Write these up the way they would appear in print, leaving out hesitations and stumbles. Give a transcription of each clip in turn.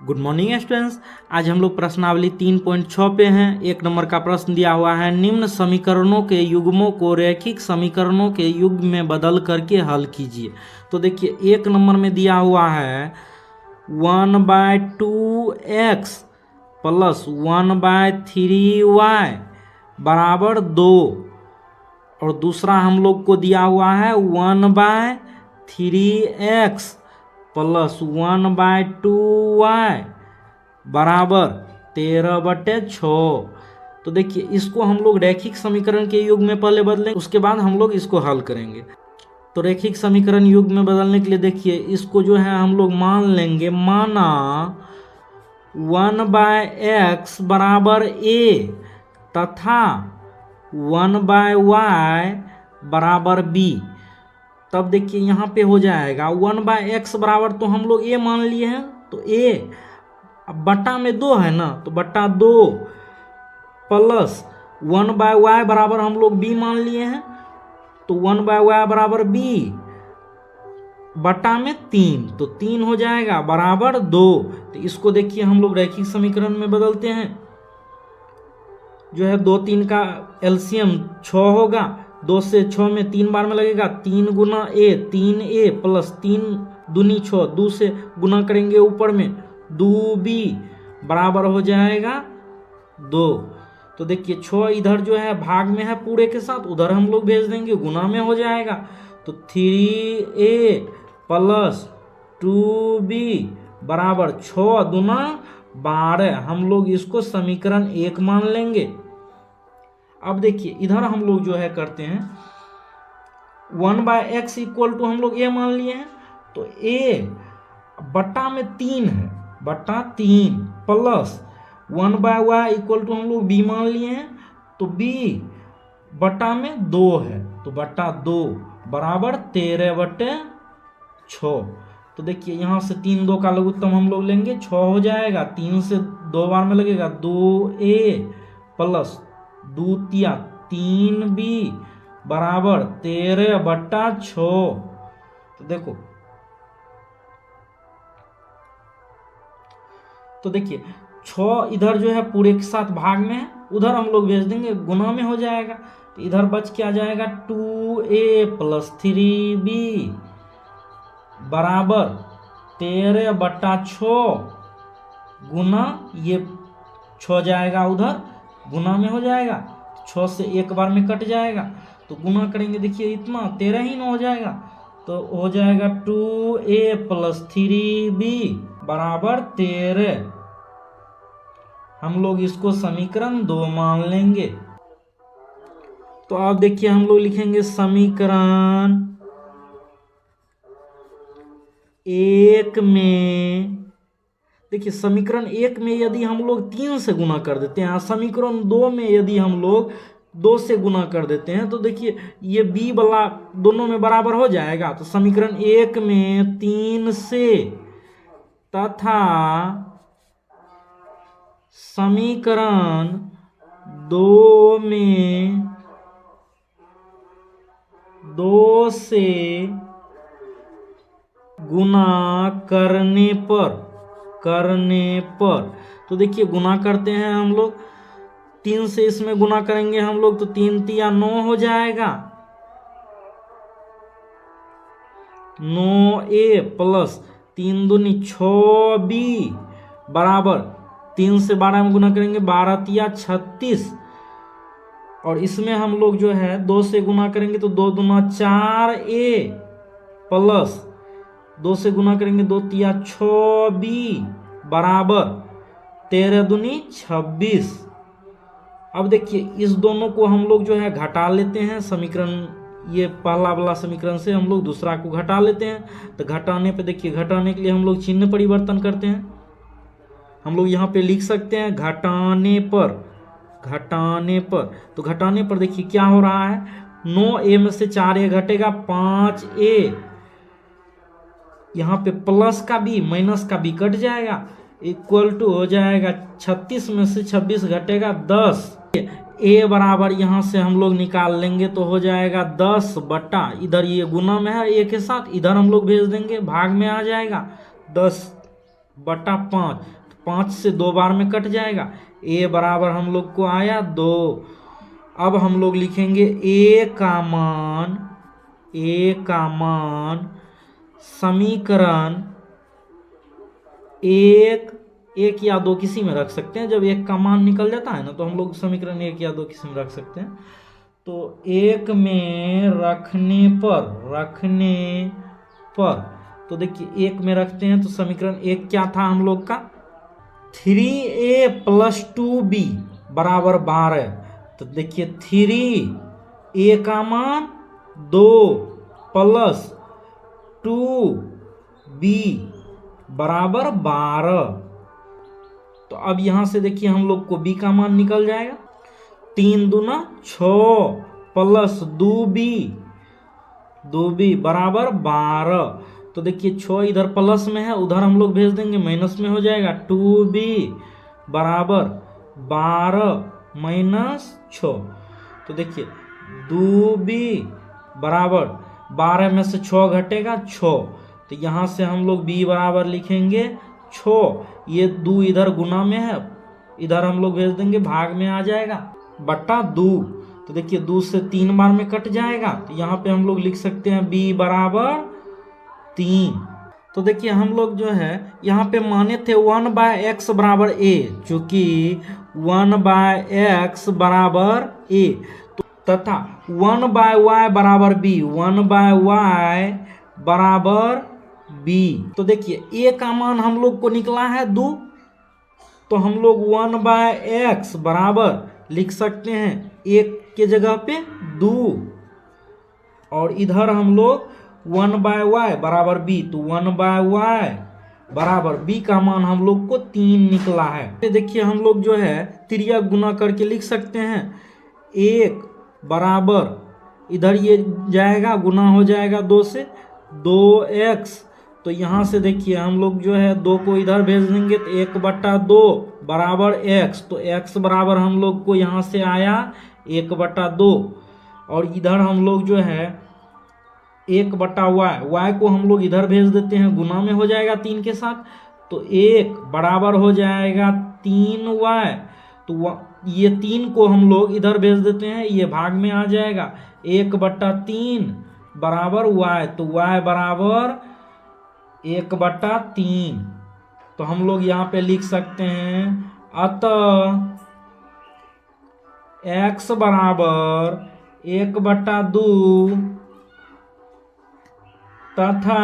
Good morning students. आज हम लोग प्रश्नावली 3.6 पे हैं। 1 नंबर का प्रश्न दिया हुआ है, निम्न समीकरणों के युग्मों को रैखिक समीकरणों के युग्म में बदल करके हल कीजिए। तो देखिए 1 नंबर में दिया हुआ है 1/2x प्लस 1/3y बराबर 2, और दूसरा हम लोग को दिया हुआ है 1/3x प्लस 1/2y बराबर 13/6। तो देखिए इसको हम लोग रैखिक समीकरण के युग में पहले बदलें, उसके बाद हम लोग इसको हल करेंगे। तो रैखिक समीकरण युग में बदलने के लिए देखिए इसको जो है हम लोग मान लेंगे, माना 1/x बराबर a तथा 1/y बराबर b। तब देखिए यहाँ पे हो जाएगा 1/x बराबर, तो हम लोग a मान लिए हैं, तो a अब बटा में 2 है ना, तो बटा 2 प्लस 1/y बराबर हम लोग b मान लिए हैं, तो 1/y बराबर b बटा में 3, तो 3 हो जाएगा बराबर 2। तो इसको देखिए हम लोग रैखिक समीकरण में बदलते हैं। जो है 2 3 का एलसीएम 6 होगा, 2 से 6 में 3 बार में लगेगा, 3 गुना a 3a प्लस 3 दूनी 6, 2 से गुना करेंगे ऊपर में 2b बराबर हो जाएगा 2। तो देखिए 6 इधर जो है भाग में है पूरे के साथ, उधर हम लोग भेज देंगे, गुना में हो जाएगा, तो 3a प्लस 2b बराबर 6 दूना 12। हम लोग इसको समीकरण 1 मान लेंगे। अब देखिए इधर हम लोग जो है करते हैं 1/x इक्वल टू हम लोग a मान लिए हैं, तो a बटा में 3 है, बटा 3 प्लस 1/y इक्वल टू हम लोग b मान लिए हैं, तो b बटा में 2 है, तो बटा 2 बराबर 13/6। तो देखिए यहाँ से 3 2 का लघुत्तम हम लोग लेंगे, 6 हो जाएगा, 3 से 2 बार में लगेगा 2a प्लस 2 तिया 3b बराबर 13/6। तो देखो, तो देखिए 6 इधर जो है पूरे के साथ भाग में है, उधर हम लोग भेज देंगे, गुना में हो जाएगा, तो इधर बच के आ जाएगा 2a प्लस 3b बराबर 13/6 गुना ये 6 जाएगा उधर, गुना में हो जाएगा, 6 से एक बार में कट जाएगा, तो गुना करेंगे देखिए इतना 13 ही ना हो जाएगा, तो हो जाएगा 2a प्लस 3b बराबर 13। हम लोग इसको समीकरण 2 मान लेंगे। तो अब देखिए हम लोग लिखेंगे समीकरण 1 में, देखिए समीकरण 1 में यदि हम लोग 3 से गुना कर देते हैं, समीकरण 2 में यदि हम लोग 2 से गुना कर देते हैं, तो देखिए ये b वाला दोनों में बराबर हो जाएगा। तो समीकरण 1 में 3 से तथा समीकरण 2 में 2 से गुना करने पर, तो देखिए गुना करते हैं हम लोग, 3 से इसमें गुना करेंगे हम लोग, तो 3 तिया 9 हो जाएगा, 9a प्लस 3 दूनी 6b बराबर 3 से 12 में गुना करेंगे, 12 तिया 36, और इसमें हम लोग जो है 2 से गुना करेंगे, तो 2 दूना 4a प्लस 2 से गुना करेंगे 2 तिया 6b बराबर 13 दूनी 26। अब देखिए इस दोनों को हम लोग जो है घटा लेते हैं, समीकरण ये पहला वाला समीकरण से हम लोग दूसरा को घटा लेते हैं। तो घटाने पे देखिए, घटाने के लिए हम लोग चिन्ह परिवर्तन करते हैं। हम लोग यहाँ पे लिख सकते हैं घटाने पर, तो घटाने पर देखिए क्या हो रहा है, 9a में से 4a घटेगा 5a, यहाँ पे प्लस का b माइनस का b कट जाएगा, इक्वल टू हो जाएगा 36 में से 26 घटेगा 10। a बराबर यहाँ से हम लोग निकाल लेंगे, तो हो जाएगा 10 बटा, इधर ये गुना में है a के साथ, इधर हम लोग भेज देंगे, भाग में आ जाएगा 10 बटा 5, तो 5 से 2 बार में कट जाएगा। ए बराबर हम लोग को आया 2। अब हम लोग लिखेंगे ए का मान समीकरण एक या दो किसी में रख सकते हैं। जब एक का मान निकल जाता है ना तो हम लोग समीकरण एक या दो किसी में रख सकते हैं। तो एक में रखने पर तो देखिए एक में रखते हैं तो समीकरण एक क्या था हम लोग का, 3a + 2b बराबर 12। तो देखिए 3a का मान 2 + 2b बराबर 12। तो अब यहां से देखिए हम लोग को b का मान निकल जाएगा, 3 दूना 6 + 2b बराबर 12। तो देखिए 6 इधर प्लस में है, उधर हम लोग भेज देंगे माइनस में हो जाएगा, 2b बराबर 12 - 6। तो देखिए 2b बराबर 12 में से 6 घटेगा 6, तो यहाँ से हम लोग b बराबर लिखेंगे 6। ये 2 इधर गुना में है, इधर हम लोग भेज देंगे भाग में आ जाएगा, बटा 2। तो देखिए 2 से 3 बार में कट जाएगा, तो यहाँ पे हम लोग लिख सकते हैं b बराबर 3। तो देखिए हम लोग जो है यहाँ पे माने थे 1/x बराबर a, चूंकि 1/x बराबर a तथा 1/y बराबर b, 1/y बराबर b। तो देखिए a का मान हम लोग को निकला है 2, तो हम लोग 1/x बराबर लिख सकते हैं 1 के जगह पे 2, और इधर हम लोग 1/y बराबर b, तो 1/y बराबर b का मान हम लोग को 3 निकला है। देखिए हम लोग जो है तिर्यक गुना करके लिख सकते हैं, 1 बराबर इधर ये जाएगा गुना हो जाएगा 2 से 2x। तो यहाँ से देखिए हम लोग जो है 2 को इधर भेज देंगे, तो 1/2 बराबर x, तो x बराबर हम लोग को यहाँ से आया 1/2, और इधर हम लोग जो है 1/y, y को हम लोग इधर भेज देते हैं, गुना में हो जाएगा 3 के साथ, तो 1 बराबर हो जाएगा 3y। तो ये 3 को हम लोग इधर भेज देते हैं, ये भाग में आ जाएगा, 1/3 बराबर y, तो y बराबर 1/3। तो हम लोग यहाँ पे लिख सकते हैं, अतः x बराबर 1/2 तथा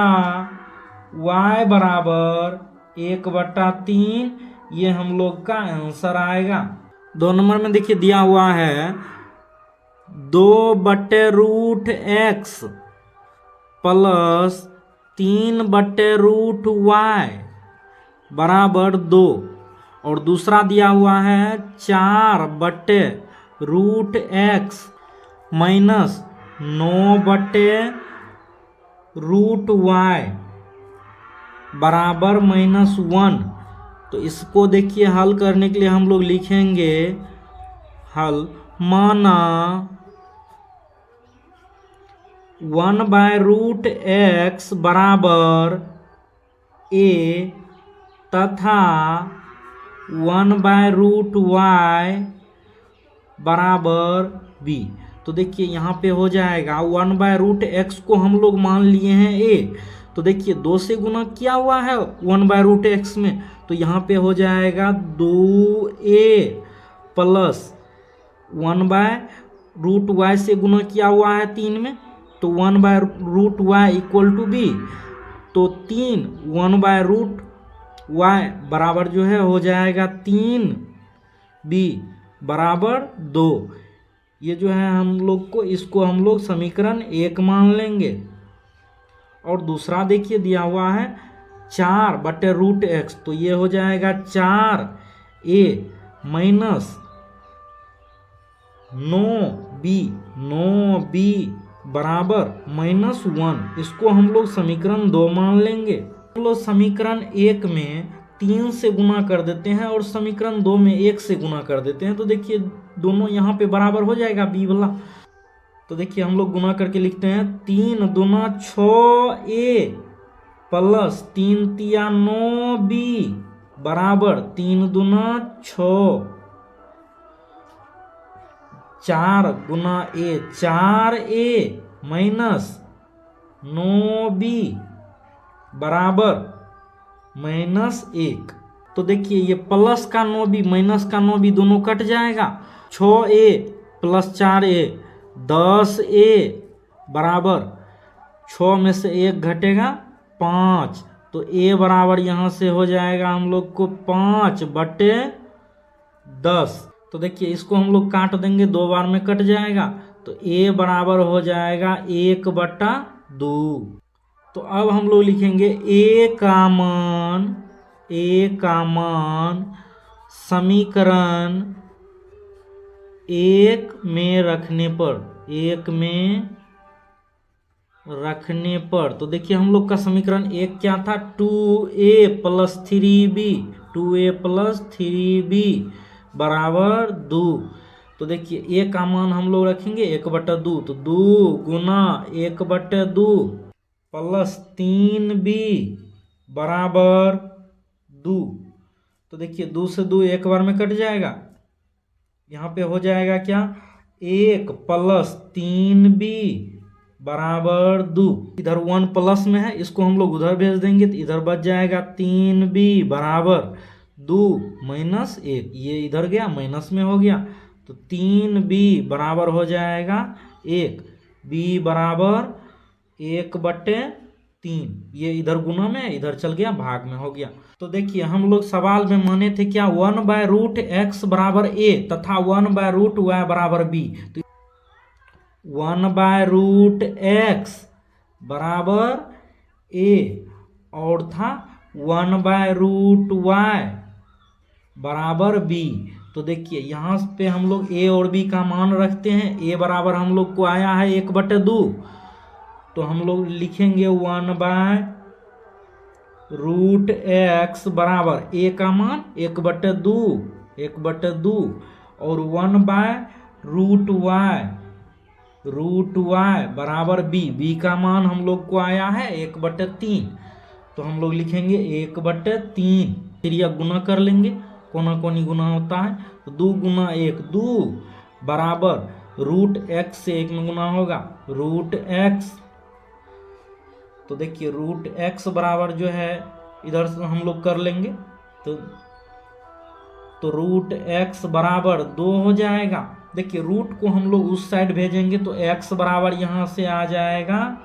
y बराबर 1/3, ये हम लोग का आंसर आएगा। 2 नंबर में देखिए दिया हुआ है 2/√x प्लस 3/√y बराबर 2, और दूसरा दिया हुआ है 4/√x माइनस 9/√y बराबर -1। तो इसको देखिए हल करने के लिए हम लोग लिखेंगे हल, माना 1/√x बराबर a तथा 1/√y बराबर b। तो देखिए यहाँ पे हो जाएगा 1/√x को हम लोग मान लिए हैं a, तो देखिए 2 से गुना किया हुआ है 1/√x में, तो यहाँ पे हो जाएगा 2a प्लस 1/√y से गुना किया हुआ है 3 में, तो 1/√y इक्वल टू b, तो 3 1/√y बराबर जो है हो जाएगा 3b बराबर 2। ये जो है हम लोग को, इसको हम लोग समीकरण 1 मान लेंगे। और दूसरा देखिए दिया हुआ है 4/√x, तो ये हो जाएगा 4a माइनस 9b बराबर -1, इसको हम लोग समीकरण 2 मान लेंगे। हम लोग समीकरण 1 में 3 से गुना कर देते हैं और समीकरण 2 में 1 से गुना कर देते हैं, तो देखिए दोनों यहाँ पे बराबर हो जाएगा b वाला। तो देखिए हम लोग गुना करके लिखते हैं, 3 दूना 6a प्लस 3 तिया 9 बी बराबर 3 दूना 6, 4 गुना ए 4a माइनस 9b बराबर -1। तो देखिए ये प्लस का 9b माइनस का 9b दोनों कट जाएगा। 6a प्लस 4a 10a बराबर 6 में से 1 घटेगा 5, तो a बराबर यहाँ से हो जाएगा हम लोग को 5/10। तो देखिए इसको हम लोग काट देंगे, 2 बार में कट जाएगा, तो a बराबर हो जाएगा 1/2। तो अब हम लोग लिखेंगे a का मान समीकरण 1 में रखने पर, तो देखिए हम लोग का समीकरण 1 क्या था, 2a प्लस 3b बराबर 2। तो देखिए a का मान हम लोग रखेंगे 1/2, तो 2 गुना 1/2 प्लस 3b बराबर 2। तो देखिए 2 से 2 एक बार में कट जाएगा, यहाँ पे हो जाएगा क्या, 1 प्लस 3b बराबर 2। इधर 1 प्लस में है, इसको हम लोग उधर भेज देंगे, तो इधर बच जाएगा 3b बराबर 2 माइनस 1, ये इधर गया माइनस में हो गया, तो 3b बराबर हो जाएगा 1, b बराबर 1/3, ये इधर गुना में इधर चल गया भाग में हो गया। तो देखिए हम लोग सवाल में माने थे क्या, 1/√x बराबर a तथा 1/√y बराबर b। तो 1/√x बराबर a और था 1/√y बराबर b। तो देखिए यहाँ पे हम लोग a और b का मान रखते हैं। a बराबर हम लोग को आया है 1/2, तो हम लोग लिखेंगे 1/√x बराबर a का मान 1/2 और 1/√y बराबर b का मान हम लोग को आया है 1/3, तो हम लोग लिखेंगे 1/3। फिर यह गुना कर लेंगे, कोना कोनी गुना होता है, तो 2 गुना 1 2 बराबर √x से 1 में गुना होगा √x। तो देखिए √x बराबर जो है इधर से हम लोग कर लेंगे, तो √x बराबर 2 हो जाएगा। देखिए रूट को हम लोग उस साइड भेजेंगे, तो x बराबर यहाँ से आ जाएगा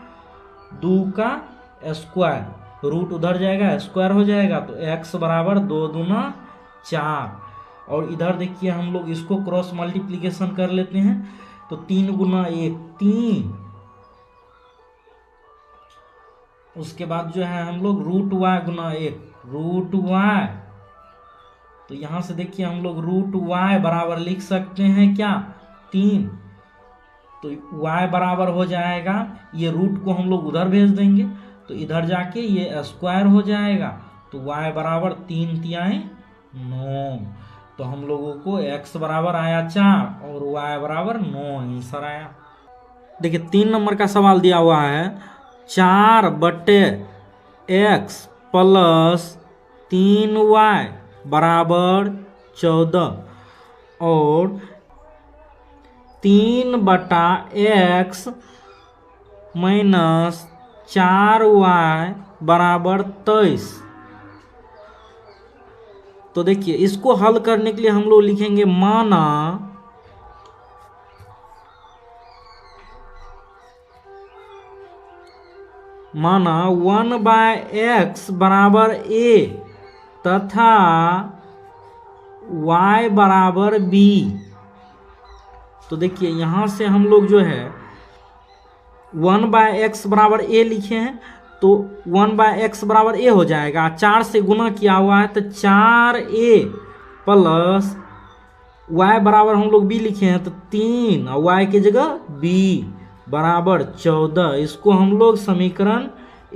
2 का स्क्वायर, रूट उधर जाएगा स्क्वायर हो जाएगा, तो x बराबर 2 दूना 4। और इधर देखिए हम लोग इसको क्रॉस मल्टीप्लिकेशन कर लेते हैं, तो 3 गुना 1 3, उसके बाद जो है हम लोग √y गुना 1 √y। तो यहाँ से देखिए हम लोग √y बराबर लिख सकते हैं क्या, 3। तो y बराबर हो जाएगा, ये रूट को हम लोग उधर भेज देंगे, तो इधर जाके ये स्क्वायर हो जाएगा, तो y बराबर 3 तियाएं 9। तो हम लोगों को x बराबर आया 4 और y बराबर 9 आंसर आया। देखिए 3 नंबर का सवाल दिया हुआ है, 4/x प्लस 3y बराबर 14 और 3/x माइनस 4y बराबर 23। तो देखिए इसको हल करने के लिए हम लोग लिखेंगे माना 1/x बराबर a तथा y बराबर b। तो देखिए यहाँ से हम लोग जो है 1/x बराबर a लिखे हैं, तो 1/x बराबर a हो जाएगा, 4 से गुना किया हुआ है, तो 4a प्लस y बराबर हम लोग b लिखे हैं, तो 3 और y की जगह b बराबर 14। इसको हम लोग समीकरण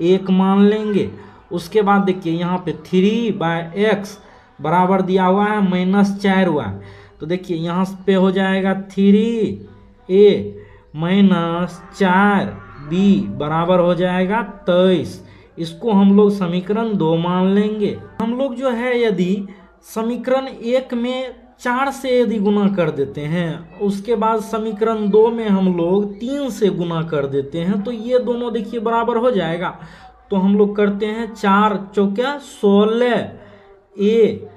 1 मान लेंगे। उसके बाद देखिए यहाँ पे 3/x बराबर दिया हुआ है -4y, तो देखिए यहाँ पे हो जाएगा 3a माइनस 4b बराबर हो जाएगा 23। इसको हम लोग समीकरण 2 मान लेंगे। हम लोग जो है यदि समीकरण 1 में 4 से यदि गुना कर देते हैं, उसके बाद समीकरण 2 में हम लोग 3 से गुना कर देते हैं, तो ये दोनों देखिए बराबर हो जाएगा। तो हम लोग करते हैं 4 चौका 16 ए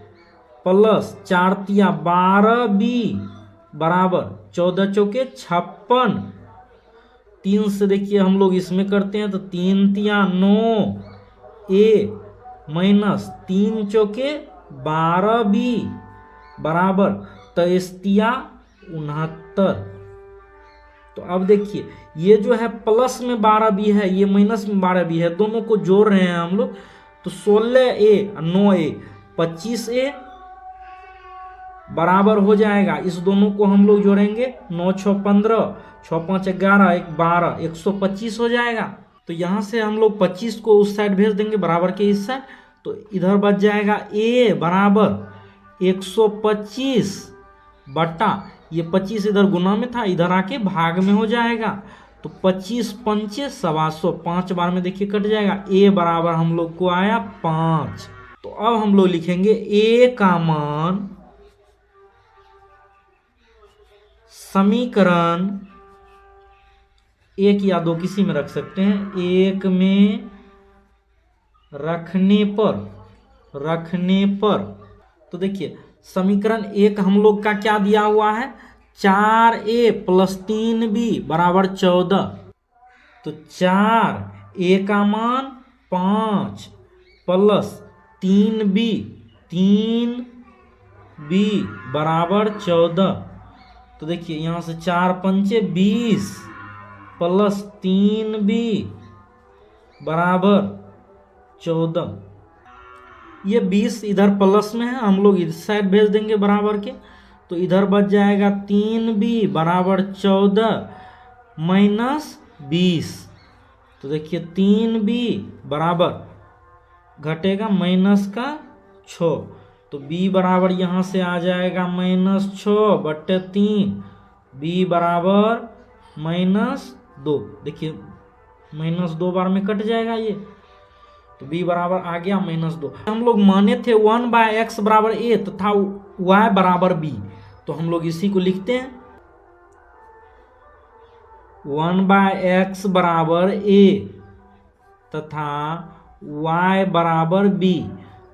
प्लस 4 तिया 12 बी बराबर 14 चौके 56। 3 से देखिए हम लोग इसमें करते हैं तो 3 तिया 9 ए माइनस 3 चौके 12 बी बराबर 23 तिया 69। तो अब देखिए ये जो है प्लस में 12 बी है, ये माइनस में 12 बी है, दोनों को जोड़ रहे हैं हम लोग। तो 16 ए 9 ए 25 ए बराबर हो जाएगा, इस दोनों को हम लोग जोड़ेंगे 9 6 15 6 5 11 1 12 125 हो जाएगा। तो यहाँ से हम लोग 25 को उस साइड भेज देंगे बराबर के इस साइड, तो इधर बच जाएगा ए बराबर 125 बटा ये 25 इधर गुना में था, इधर आके भाग में हो जाएगा। तो 25 पंचे 125, 5 बार में देखिए कट जाएगा। ए बराबर हम लोग को आया 5। तो अब हम लोग लिखेंगे ए का मान समीकरण 1 या 2 किसी में रख सकते हैं, 1 में रखने पर तो देखिए समीकरण 1 हम लोग का क्या दिया हुआ है, 4a प्लस 3b बराबर 14। तो 4a का मान 5 प्लस 3b बराबर 14। तो देखिए यहाँ से 4 पंचे 20 प्लस 3b बराबर 14। ये 20 इधर प्लस में है, हम लोग इस साइड भेज देंगे बराबर के। तो इधर बच जाएगा 3b बराबर 14 माइनस 20। तो देखिए 3b बराबर घटेगा माइनस का 6, तो b बराबर यहाँ से आ जाएगा -6/3, b बराबर -2। देखिए -2 बार में कट जाएगा ये, तो b बराबर आ गया -2। हम लोग माने थे 1/x बराबर a तथा y बराबर b, तो हम लोग इसी को लिखते हैं 1/x बराबर a तथा y बराबर b।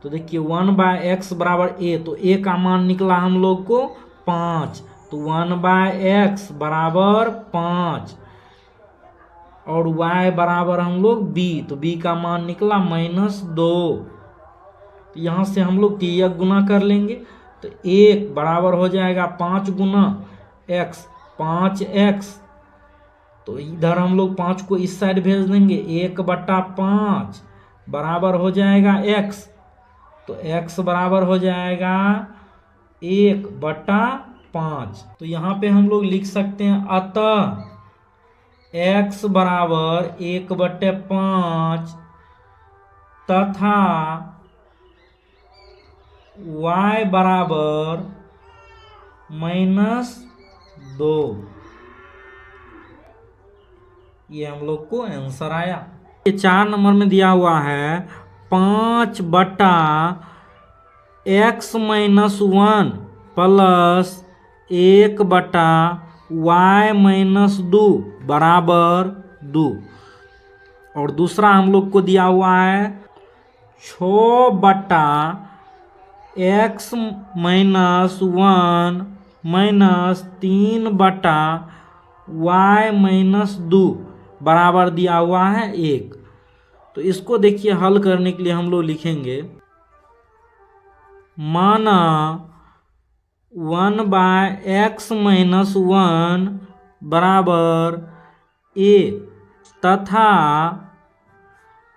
तो देखिए 1/x बराबर a, तो a का मान निकला हम लोग को 5, तो 1/x बराबर 5 और y बराबर हम लोग b, तो b का मान निकला -2। तो यहाँ से हम लोग 3 गुना कर लेंगे, तो 1 बराबर हो जाएगा 5 गुना x 5x। तो इधर हम लोग 5 को इस साइड भेज देंगे, 1/5 बराबर हो जाएगा x। तो x बराबर हो जाएगा 1/5। तो यहाँ पे हम लोग लिख सकते हैं अतः x बराबर 1/5 तथा y बराबर -2। ये हम लोग को आंसर आया। ये 4 नंबर में दिया हुआ है 5/x -1 प्लस 1/y-2 बराबर 2। और दूसरा हम लोग को दिया हुआ है 6/x -1 माइनस 3/y-2 बराबर दिया हुआ है 1। तो इसको देखिए हल करने के लिए हम लोग लिखेंगे माना 1/x -1 बराबर a तथा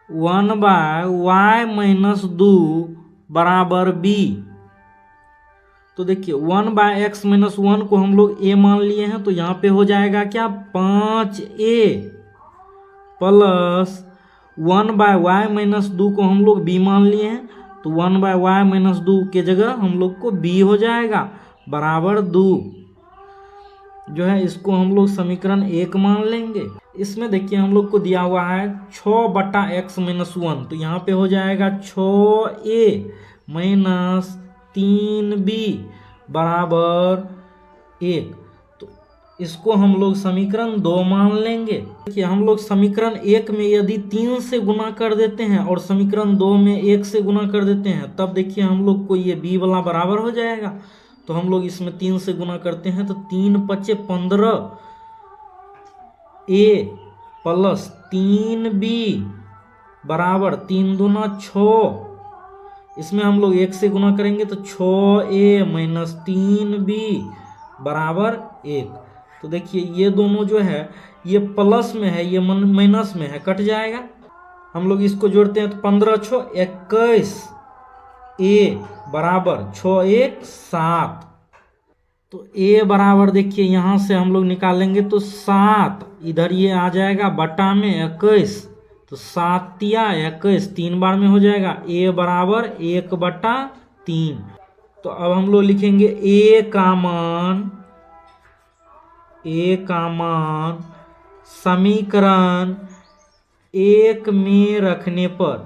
1/y-2 बराबर b। तो देखिए 1/x -1 को हम लोग a मान लिए हैं, तो यहाँ पे हो जाएगा क्या 5a प्लस 1/y-2 को हम लोग b मान लिए हैं, तो 1/y-2 के जगह हम लोग को b हो जाएगा बराबर 2। जो है इसको हम लोग समीकरण 1 मान लेंगे। इसमें देखिए हम लोग को दिया हुआ है 6/x-1, तो यहाँ पे हो जाएगा 6a-3b बराबर 1। तो इसको हम लोग समीकरण 2 मान लेंगे। देखिए हम लोग समीकरण 1 में यदि 3 से गुना कर देते हैं और समीकरण 2 में 1 से गुना कर देते हैं, तब देखिए हम लोग को ये b वाला बराबर हो जाएगा। तो हम लोग इसमें 3 से गुना करते हैं तो 3×5=15 a प्लस 3b बराबर 3×2=6। इसमें हम लोग 1 से गुना करेंगे तो 6a-3b बराबर 1। तो देखिए ये दोनों जो है ये प्लस में है, ये माइनस में है, कट जाएगा। हम लोग इसको जोड़ते हैं तो 15×6=21, a बराबर 6×1=7। तो a बराबर देखिए यहाँ से हम लोग निकालेंगे तो 7, इधर ये आ जाएगा बटा में 21, तो 7×3=21, 3 बार में हो जाएगा। a बराबर 1/3। तो अब हम लोग लिखेंगे a का मान समीकरण 1 में रखने पर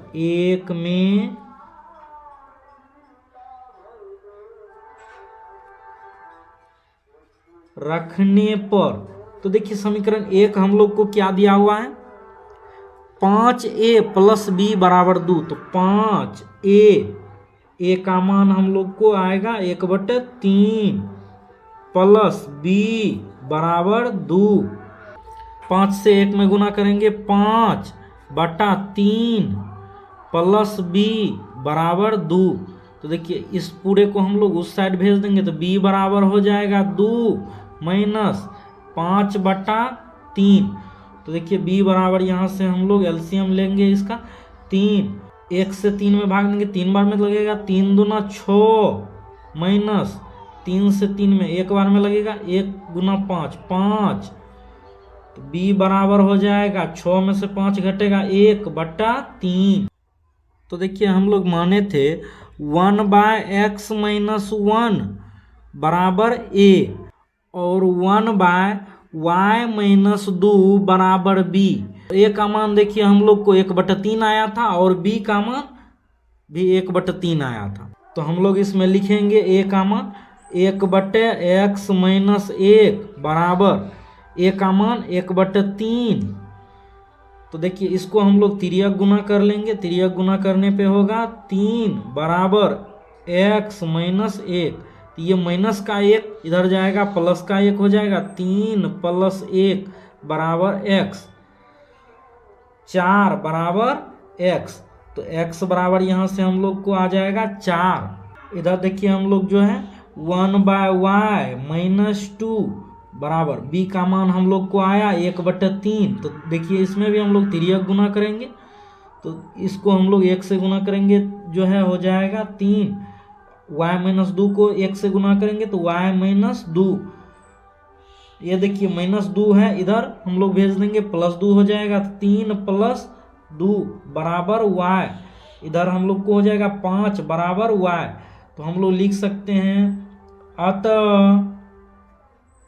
तो देखिए समीकरण 1 हम लोग को क्या दिया हुआ है, 5a + b बराबर 2। तो 5a का मान हम लोग को आएगा 1/3 प्लस b बराबर 2। 5 से 1 में गुना करेंगे 5/3 प्लस b बराबर 2। तो देखिए इस पूरे को हम लोग उस साइड भेज देंगे तो b बराबर हो जाएगा 2 माइनस 5/3। तो देखिए b बराबर यहाँ से हम लोग एलसीएम लेंगे इसका 3, 1 से 3 में भाग देंगे, 3 बार में लगेगा, 3×2=6 माइनस 3 से 3 में 1 बार में लगेगा, 1×5 5। तो b बराबर हो जाएगा 6 में से 5 घटेगा 1/3। तो देखिए हम लोग माने थे 1/x-1 बराबर a और 1/y-2 बराबर b। a का मान देखिए हम लोग को 1/3 आया था और b का मान भी 1/3 आया था। तो हम लोग इसमें लिखेंगे a का मान 1/x-1 बराबर a का मान 1/3। तो देखिए इसको हम लोग तिर्यक गुना कर लेंगे, तिर्यक गुना करने पे होगा 3 बराबर x-1। तो ये माइनस का 1 इधर जाएगा, प्लस का 1 हो जाएगा, 3 + 1 बराबर x, 4 बराबर x। तो x बराबर यहाँ से हम लोग को आ जाएगा 4। इधर देखिए हम लोग जो है 1/y-2 बराबर b का मान हम लोग को आया 1/3। तो देखिए इसमें भी हम लोग तिर्यक गुना करेंगे, तो इसको हम लोग 1 से गुना करेंगे जो है हो जाएगा 3, y-2 को 1 से गुना करेंगे तो y-2, ये देखिए -2 है, इधर हम लोग भेज देंगे +2 हो जाएगा, 3 + 2 बराबर y। इधर हम लोग को हो जाएगा 5 बराबर y। तो हम लोग लिख सकते हैं अतः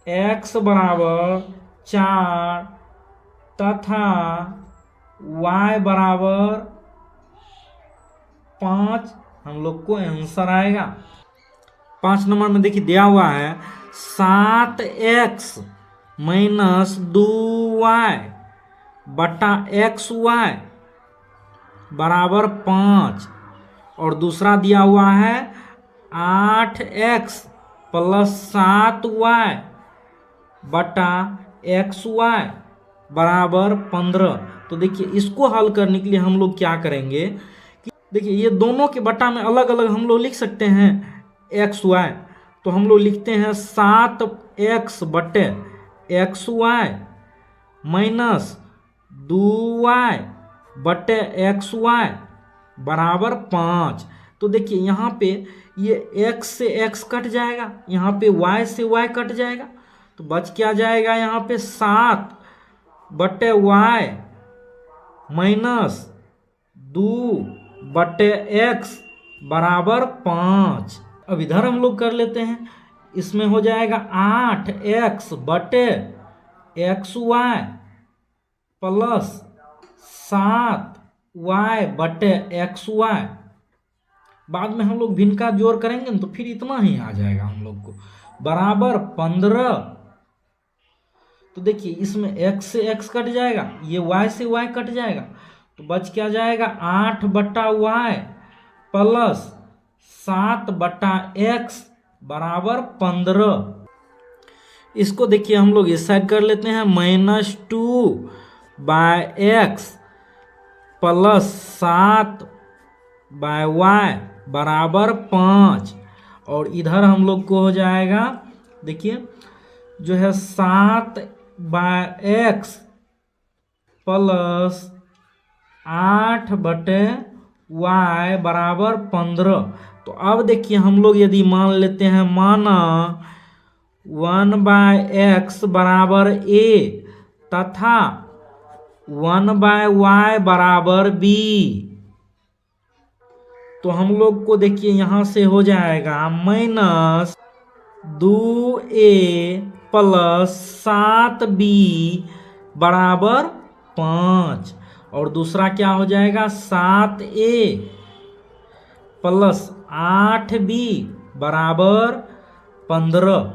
x बराबर 4 तथा y बराबर 5 हम लोग को आंसर आएगा। 5 नंबर में देखिए दिया हुआ है 7x - 2y बटा xy बराबर 5। और दूसरा दिया हुआ है 8x + 7y बटा xy बराबर 15। तो देखिए इसको हल करने के लिए हम लोग क्या करेंगे कि देखिए ये दोनों के बटा में अलग अलग हम लोग लिख सकते हैं xy। तो हम लोग लिखते हैं 7x बटे xy माइनस 2y बटे xy बराबर 5। तो देखिए यहाँ पे ये x से x कट जाएगा, यहाँ पे y से y कट जाएगा, तो बच क्या जाएगा यहाँ पे 7 बटे y माइनस 2 बटे x बराबर 5। अब इधर हम लोग कर लेते हैं, इसमें हो जाएगा 8x बटे xy प्लस 7y बटे xy। बाद में हम लोग भिन्न का जोड़ करेंगे ना तो फिर इतना ही आ जाएगा हम लोग को, बराबर 15। तो देखिए इसमें x से x कट जाएगा, ये y से y कट जाएगा, तो बच क्या जाएगा 8 बटा y प्लस 7 बटा x बराबर 15। इसको देखिए हम लोग इस साइड कर लेते हैं, -2 by X plus 7 by Y बराबर 5। और इधर हम लोग को हो जाएगा, देखिए जो है 7 बाय एक्स प्लस 8 बटे वाई बराबर 15। तो अब देखिए हम लोग यदि मान लेते हैं, माना 1 बाय एक्स बराबर a तथा 1 बाय वाई बराबर b, तो हम लोग को देखिए यहां से हो जाएगा -2a प्लस 7b बराबर 5। और दूसरा क्या हो जाएगा 7a प्लस 8b बराबर 15।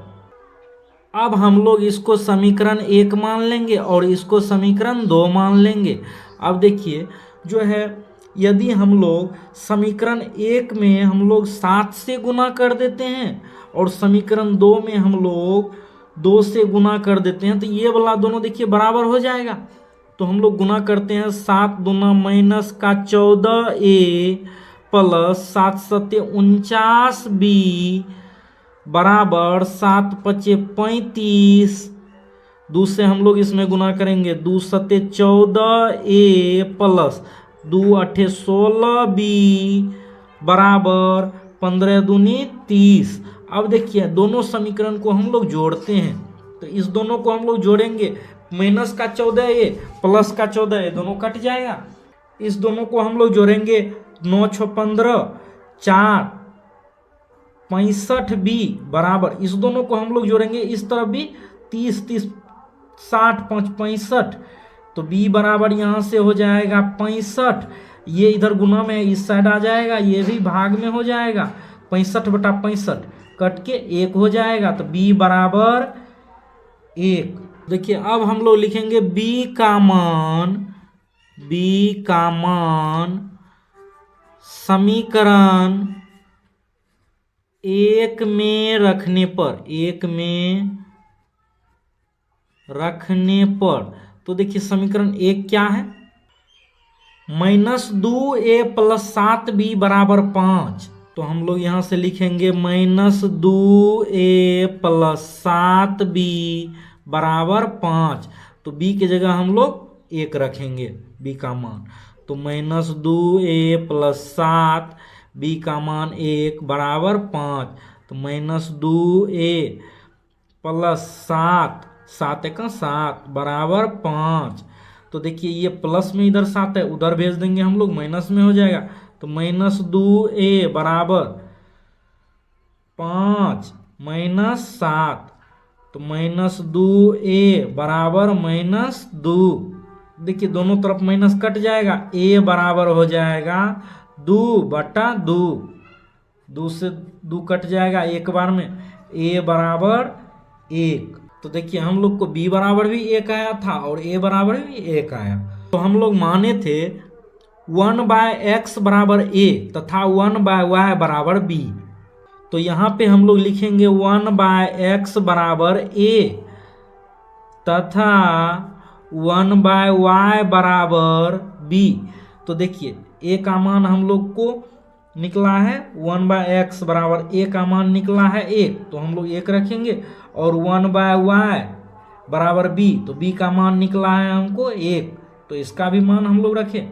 अब हम लोग इसको समीकरण 1 मान लेंगे और इसको समीकरण 2 मान लेंगे। अब देखिए जो है, यदि हम लोग समीकरण 1 में हम लोग 7 से गुना कर देते हैं और समीकरण 2 में हम लोग 2 से गुना कर देते हैं, तो ये वाला दोनों देखिए बराबर हो जाएगा। तो हम लोग गुना करते हैं, 7 दूना -14a प्लस 7 सत्ते 49b बराबर 7 पचे 35। 2 से हम लोग इसमें गुना करेंगे, 2 सत्ते 14a प्लस 2 अठे 16b बराबर 15 दूनी 30। अब देखिए दोनों समीकरण को हम लोग जोड़ते हैं, तो इस दोनों को हम लोग जोड़ेंगे, माइनस का 14a प्लस का 14a दोनों कट जाएगा। इस दोनों को हम लोग जोड़ेंगे, 9 6 15 4 65b बराबर, इस दोनों को हम लोग जोड़ेंगे इस तरफ भी, 30 30 60 5 65, तो b बराबर यहाँ से हो जाएगा 65। ये इधर गुना में इस साइड आ जाएगा, ये भी भाग में हो जाएगा, 65 बटा 65 कट के 1 हो जाएगा, तो b बराबर 1। देखिए अब हम लोग लिखेंगे b का मान समीकरण 1 में रखने पर, तो देखिए समीकरण 1 क्या है, -2a प्लस 7b बराबर 5। तो हम लोग यहां से लिखेंगे -2a प्लस 7b बराबर 5। तो b की जगह हम लोग 1 रखेंगे, b का मान, तो -2a प्लस 7 b का मान 1 बराबर 5। तो -2a प्लस 7 7 1 7 बराबर 5। तो देखिए ये प्लस में इधर 7 है, उधर भेज देंगे हम लोग, माइनस में हो जाएगा, तो -2a बराबर 5 माइनस 7, तो -2a बराबर -2। देखिए दोनों तरफ माइनस कट जाएगा, a बराबर हो जाएगा 2 बटा 2, 2 से 2 कट जाएगा एक बार में, a बराबर 1। तो देखिए हम लोग को b बराबर भी 1 आया था और a बराबर भी 1 आया। तो हम लोग माने थे 1 बाय एक्स बराबर a तथा 1 बाय वाई बराबर b। तो यहाँ पे हम लोग लिखेंगे 1 बाय एक्स बराबर a तथा 1 बाय वाई बराबर b। तो देखिए a का मान हम लोग को निकला है, 1 बाय एक्स बराबर a का मान निकला है 1, तो हम लोग 1 रखेंगे, और 1 बाय वाई बराबर b, तो b का मान निकला है हमको 1, तो इसका भी मान हम लोग रखें।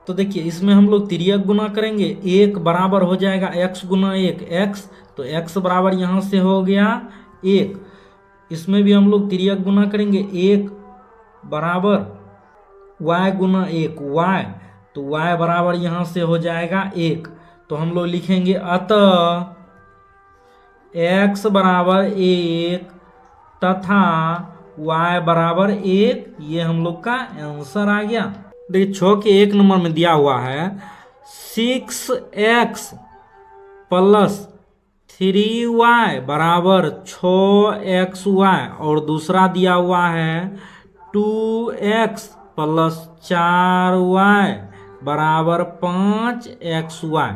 तो देखिए इसमें हम लोग तिर्यक गुना करेंगे, 1 बराबर हो जाएगा x गुना 1 x, तो x बराबर यहाँ से हो गया 1। इसमें भी हम लोग तिर्यक गुना करेंगे, 1 बराबर y गुना 1 y, तो y बराबर यहाँ से हो जाएगा 1। तो हम लोग लिखेंगे अतः x बराबर 1 तथा y बराबर 1, ये हम लोग का आंसर आ गया। देखिए 6 के 1 नंबर में दिया हुआ है 6x प्लस 3y बराबर 6xy, और दूसरा दिया हुआ है 2x प्लस 4y बराबर 5xy।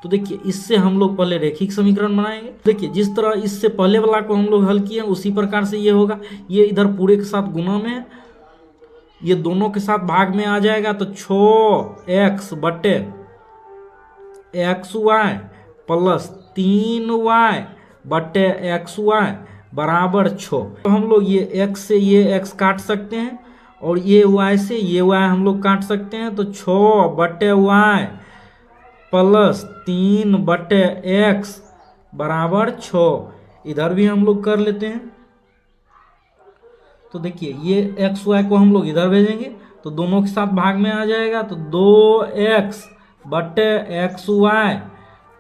तो देखिए इससे हम लोग पहले रैखिक समीकरण बनाएंगे। देखिए जिस तरह इससे पहले वाला को हम लोग हल किए उसी प्रकार से ये होगा। ये इधर पूरे के साथ गुना में है, ये दोनों के साथ भाग में आ जाएगा, तो 6x बटे xy प्लस 3y बटे xy बराबर 6। तो हम लोग ये x से ये x काट सकते हैं और ये y से ये y हम लोग काट सकते हैं, तो 6 बटे y प्लस 3 बटे x बराबर 6। इधर भी हम लोग कर लेते हैं। तो देखिए ये एक्स वाई को हम लोग इधर भेजेंगे तो दोनों के साथ भाग में आ जाएगा, तो 2x बटे एक्स वाई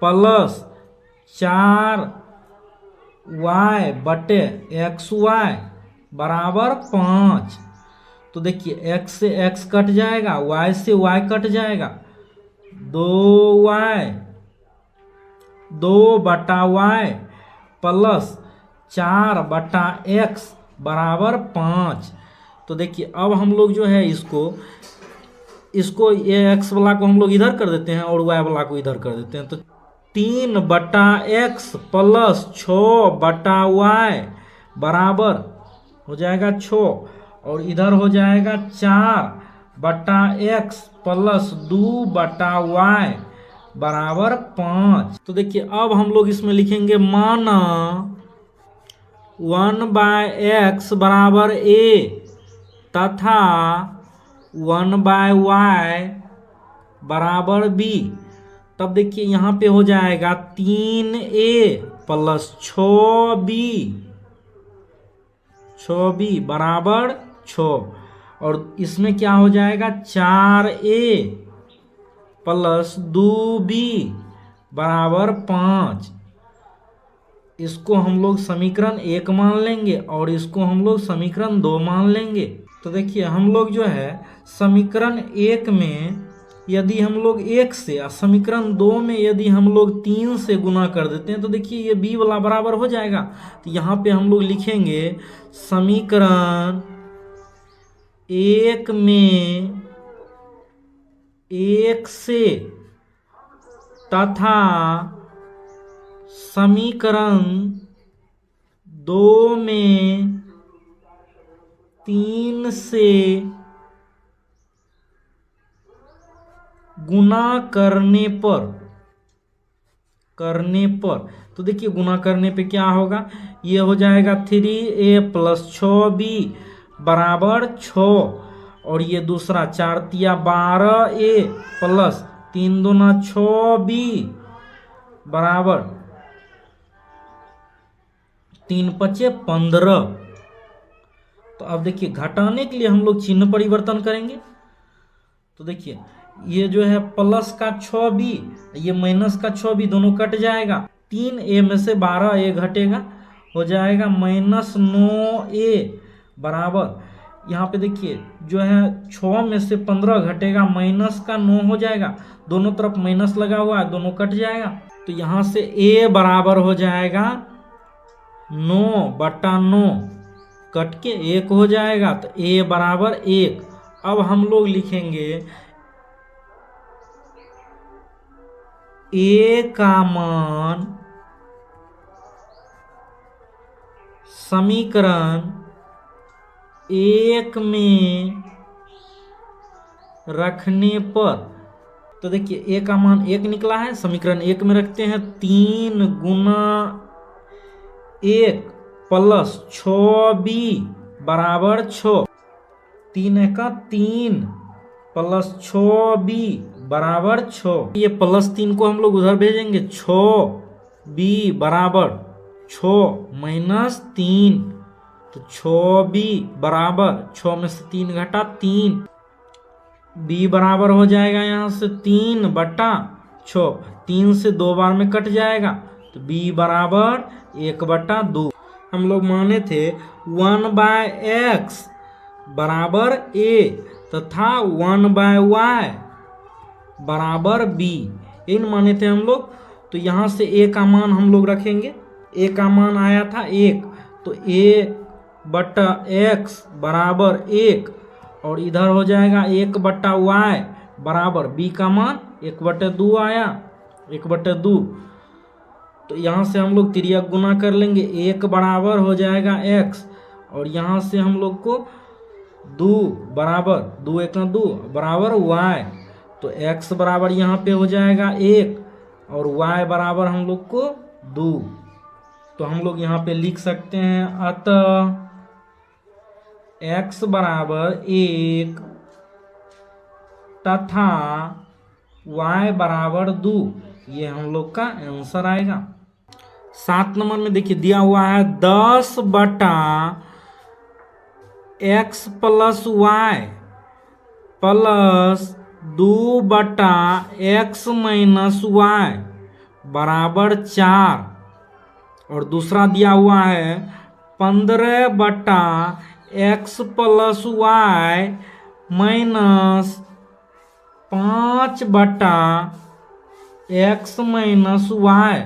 प्लस 4y बटे एक्स वाई बराबर 5। तो देखिए x से x कट जाएगा, y से y कट जाएगा, 2y 2 बटा y प्लस 4 बटा x बराबर 5। तो देखिए अब हम लोग जो है इसको ये x वाला को हम लोग इधर कर देते हैं और y वाला को इधर कर देते हैं, तो 3 बटा x प्लस 6 बटा y बराबर हो जाएगा 6, और इधर हो जाएगा 4 बटा x प्लस 2 बटा y बराबर 5। तो देखिए अब हम लोग इसमें लिखेंगे माना 1/x बराबर a तथा 1/y बराबर b। तब देखिए यहाँ पे हो जाएगा 3a प्लस 6b बराबर 6, और इसमें क्या हो जाएगा 4a प्लस 2b बराबर 5। इसको हम लोग समीकरण 1 मान लेंगे और इसको हम लोग समीकरण 2 मान लेंगे। तो देखिए हम लोग जो है समीकरण 1 में यदि हम लोग 1 से और समीकरण 2 में यदि हम लोग 3 से गुना कर देते हैं तो देखिए ये b वाला बराबर हो जाएगा। तो यहाँ पे हम लोग लिखेंगे समीकरण 1 में 1 से तथा समीकरण 2 में 3 से गुना करने पर तो देखिए गुना करने पे क्या होगा, ये हो जाएगा 3a प्लस 6b बराबर 6, और ये दूसरा 4 तिया 12a प्लस 3 दूना 6b बराबर 3 पचे 15। तो अब देखिए घटाने के लिए हम लोग चिन्ह परिवर्तन करेंगे। तो देखिए ये जो है प्लस का 6b, ये माइनस का 6b, दोनों कट जाएगा, 3a में से 12a घटेगा, हो जाएगा माइनस 9a बराबर, यहाँ पे देखिए जो है 6 में से 15 घटेगा, माइनस का 9 हो जाएगा, दोनों तरफ माइनस लगा हुआ है, दोनों कट जाएगा। तो यहाँ से a बराबर हो जाएगा 9 बटा 9, कट के 1 हो जाएगा, तो a बराबर 1। अब हम लोग लिखेंगे a का मान समीकरण 1 में रखने पर, तो देखिए a का मान 1 निकला है, समीकरण 1 में रखते हैं, 3 गुना 1 प्लस 6b बराबर 6, 3 का 3 प्लस 6b बराबर 6, ये प्लस 3 को हम लोग उधर भेजेंगे, 6b बराबर 6 माइनस 3, तो 6b बराबर 6 में से 3 घटा 3, b बराबर हो जाएगा यहाँ से 3 बटा 6, 3 से 2 बार में कट जाएगा, तो b बराबर 1 बटा 2। हम लोग माने थे 1/x बराबर a तथा 1/y बराबर b, इन माने थे हम लोग। तो यहाँ से a का मान हम लोग रखेंगे, a का मान आया था 1, तो a/x बराबर 1, और इधर हो जाएगा 1/y बराबर b का मान 1/2 आया, 1/2। तो यहाँ से हम लोग तिर्यक गुना कर लेंगे, 1 बराबर हो जाएगा x, और यहाँ से हम लोग को 2 बराबर 2 1 2 बराबर y, तो x बराबर यहाँ पे हो जाएगा 1 और y बराबर हम लोग को 2। तो हम लोग यहाँ पे लिख सकते हैं, अतः x बराबर 1 तथा y बराबर 2, ये हम लोग का आंसर आएगा। 7 नंबर में देखिए दिया हुआ है 10/x plus y plus 2/x minus y बराबर 4, और दूसरा दिया हुआ है 15/x plus y minus 5/x minus y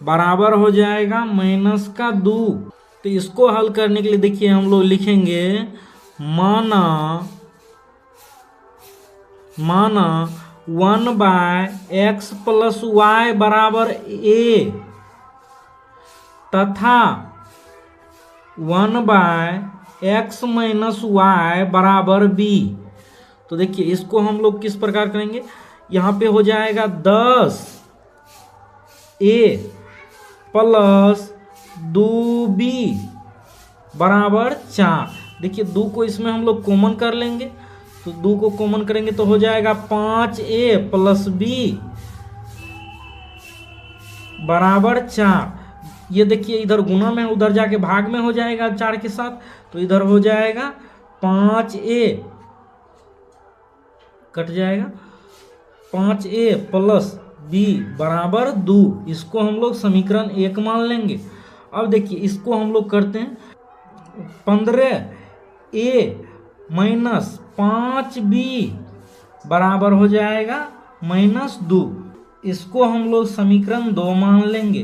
बराबर हो जाएगा -2। तो इसको हल करने के लिए देखिए हम लोग लिखेंगे माना 1/x प्लस y बराबर a तथा 1/x माइनस y बराबर b। तो देखिए इसको हम लोग किस प्रकार करेंगे, यहाँ पे हो जाएगा 10a प्लस 2b बराबर 4। देखिए 2 को इसमें हम लोग कॉमन कर लेंगे, तो 2 को कॉमन करेंगे तो हो जाएगा 5a प्लस b बराबर 4। ये देखिए इधर गुना में, उधर जाके भाग में हो जाएगा 4 के साथ, तो इधर हो जाएगा 5a कट जाएगा, 5a प्लस b बराबर 2। इसको हम लोग समीकरण 1 मान लेंगे। अब देखिए इसको हम लोग करते हैं, 15a माइनस 5b बराबर हो जाएगा -2। इसको हम लोग समीकरण 2 मान लेंगे।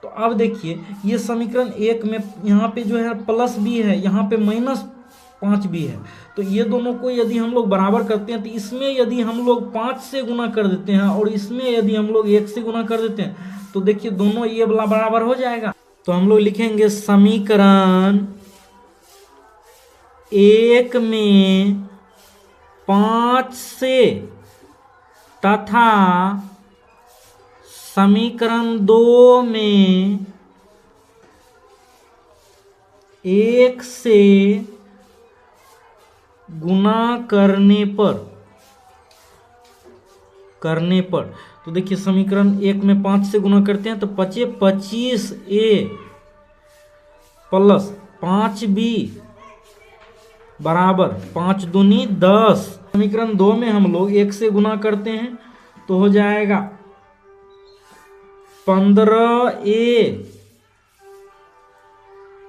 तो अब देखिए ये समीकरण 1 में यहाँ पे जो है प्लस b है, यहाँ पे -5b है, तो ये दोनों को यदि हम लोग बराबर करते हैं तो इसमें यदि हम लोग 5 से गुना कर देते हैं और इसमें यदि हम लोग 1 से गुना कर देते हैं, तो देखिए दोनों ये वाला बराबर हो जाएगा। तो हम लोग लिखेंगे समीकरण 1 में 5 से तथा समीकरण 2 में 1 से गुना करने पर तो देखिए समीकरण 1 में 5 से गुना करते हैं तो 25a प्लस 5b बराबर 5 दूनी 10। समीकरण 2 में हम लोग 1 से गुना करते हैं तो हो जाएगा 15a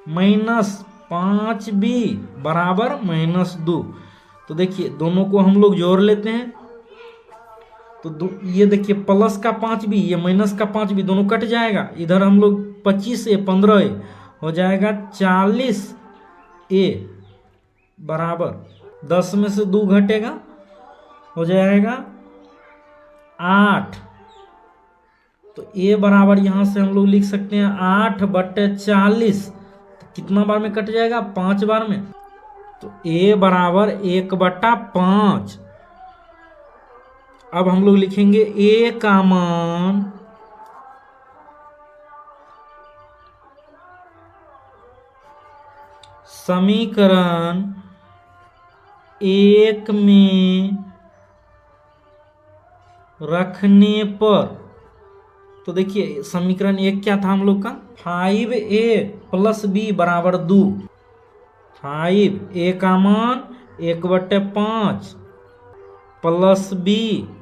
माइनस 5b बराबर -2। तो देखिए दोनों को हम लोग जोड़ लेते हैं, तो ये देखिए प्लस का 5b, ये माइनस का 5b, दोनों कट जाएगा। इधर हम लोग 25a 15a हो जाएगा 40a बराबर 10 में से 2 घटेगा हो जाएगा 8। तो a बराबर यहाँ से हम लोग लिख सकते हैं 8/40। कितना बार में कट जाएगा, 5 बार में, तो a बराबर 1/5। अब हम लोग लिखेंगे a का मान समीकरण 1 में रखने पर। तो देखिए समीकरण 1 क्या था हम लोग का, 5a प्लस b बराबर 2। 5a का मान 1/5 प्लस b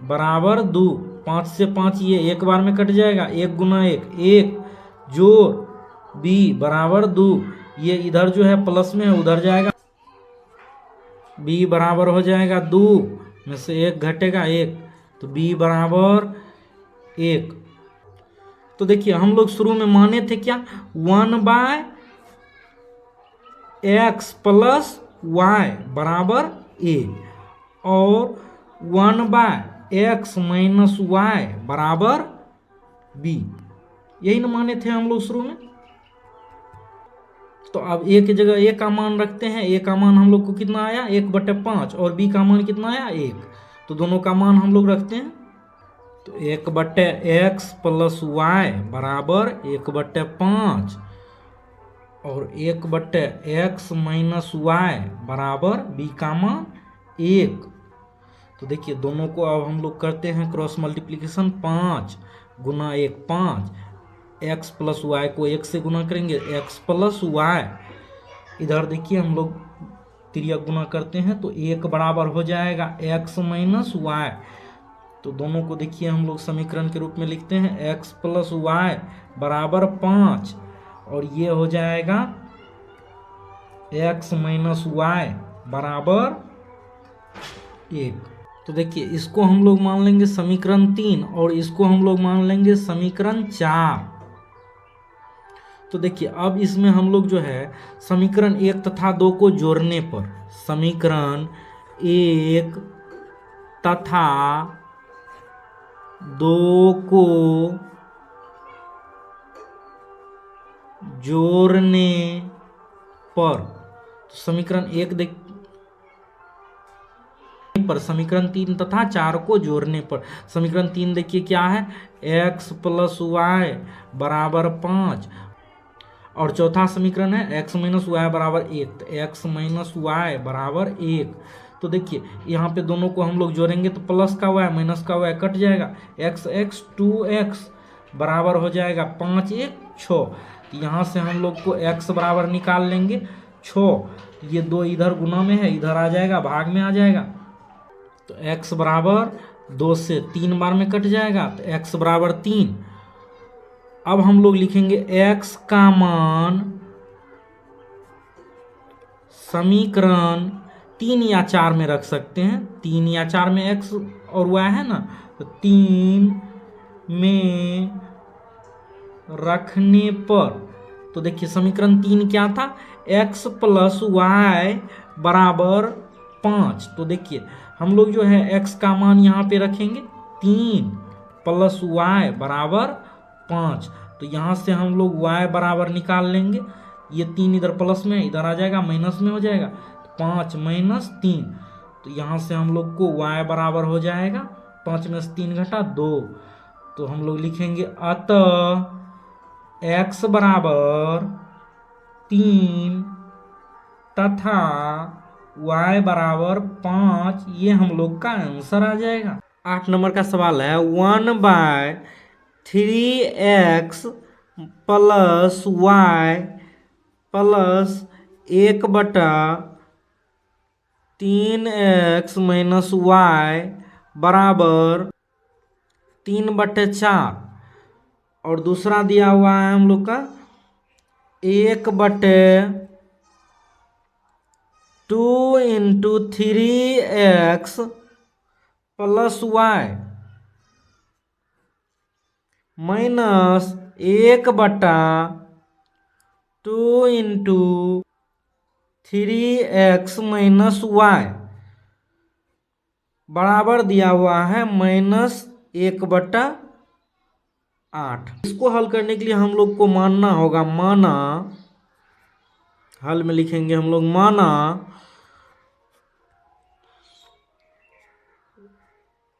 बराबर 2। 5 से 5 ये 1 बार में कट जाएगा, 1 गुना 1 1 जोड़ बी बराबर 2, ये इधर जो है प्लस में है उधर जाएगा, बी बराबर हो जाएगा 2 में से 1 घटेगा 1, तो बी बराबर 1। तो देखिए हम लोग शुरू में माने थे क्या, 1/x प्लस वाई बराबर a और 1/x माइनस वाई बराबर b, यही ना माने थे हम लोग शुरू में। तो अब a की जगह a का मान रखते हैं, a का मान हम लोग को कितना आया 1/5 और b का मान कितना आया 1, तो दोनों का मान हम लोग रखते हैं। तो 1/x प्लस वाई बराबर 1/5 और 1/x माइनस वाई बराबर b का मान 1। तो देखिए दोनों को अब हम लोग करते हैं क्रॉस मल्टीप्लिकेशन, 5 गुना 1 5, x प्लस वाई को 1 से गुना करेंगे, x प्लस वाई, इधर देखिए हम लोग तिर्यक गुना करते हैं तो 1 बराबर हो जाएगा x माइनस वाई। तो दोनों को देखिए हम लोग समीकरण के रूप में लिखते हैं, x प्लस वाई बराबर 5 और ये हो जाएगा x माइनस वाई बराबर 1। तो देखिए इसको हम लोग मान लेंगे समीकरण 3 और इसको हम लोग मान लेंगे समीकरण 4। तो देखिए अब इसमें हम लोग जो है समीकरण 1 तथा 2 को जोड़ने पर, समीकरण 1 तथा 2 को जोड़ने पर, तो समीकरण 1 देख पर समीकरण 3 तथा 4 को जोड़ने पर, समीकरण 3 देखिए क्या है, x प्लस वाई बराबर 5 और चौथा समीकरण है x माइनस वाई बराबर 1, तो x माइनस वाई बराबर 1। तो देखिए यहाँ पे दोनों को हम लोग जोड़ेंगे तो प्लस का y माइनस का y कट जाएगा, x 2x बराबर हो जाएगा 5 1 6। तो यहाँ से हम लोग को x बराबर निकाल लेंगे 6, ये 2 इधर गुना में है इधर आ जाएगा भाग में आ जाएगा, तो x बराबर 2 से 3 बार में कट जाएगा, तो x बराबर 3। अब हम लोग लिखेंगे x का मान समीकरण 3 या 4 में रख सकते हैं, 3 या 4 में x और y है ना, तो 3 में रखने पर, तो देखिए समीकरण 3 क्या था, x प्लस वाई बराबर 5। तो देखिए हम लोग जो है x का मान यहाँ पे रखेंगे 3 प्लस वाई बराबर 5, तो यहाँ से हम लोग y बराबर निकाल लेंगे, ये 3 इधर प्लस में इधर आ जाएगा माइनस में हो जाएगा, 5 माइनस 3, तो यहाँ से हम लोग को y बराबर हो जाएगा 5 में से 3 घटा 2, तो हम लोग लिखेंगे अतः x बराबर 3 तथा y बराबर 5, ये हम लोग का आंसर आ जाएगा। 8 नंबर का सवाल है 1/3x plus Y plus 1/3x minus Y बराबर 3/4 और दूसरा दिया हुआ है हम लोग का 1/2 into 3x plus Y minus 1/2 into 3x minus Y बराबर दिया हुआ है -1/8। इसको हल करने के लिए हम लोग को मानना होगा, माना, हल में लिखेंगे हम लोग माना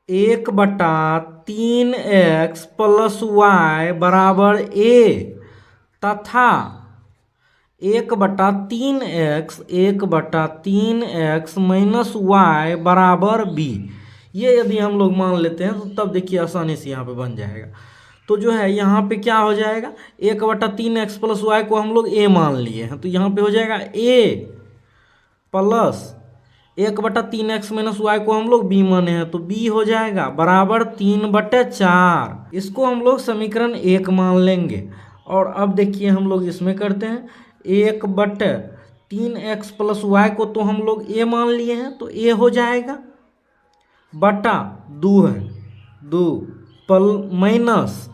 1/3x प्लस वाई बराबर a तथा 1/3x माइनस वाई बराबर b। ये यदि हम लोग मान लेते हैं तो तब देखिए आसानी से यहाँ पे बन जाएगा। तो जो है यहाँ पे क्या हो जाएगा, 1/3x प्लस वाई को हम लोग a मान लिए हैं, तो यहाँ पे हो जाएगा a plus 1/3x minus Y को हम लोग b माने हैं, तो b हो जाएगा बराबर 3/4। इसको हम लोग समीकरण 1 मान लेंगे और अब देखिए हम लोग इसमें करते हैं 1/3x प्लस वाई को तो हम लोग ए मान लिए हैं, तो ए हो जाएगा बटा 2 है 2 पल माइनस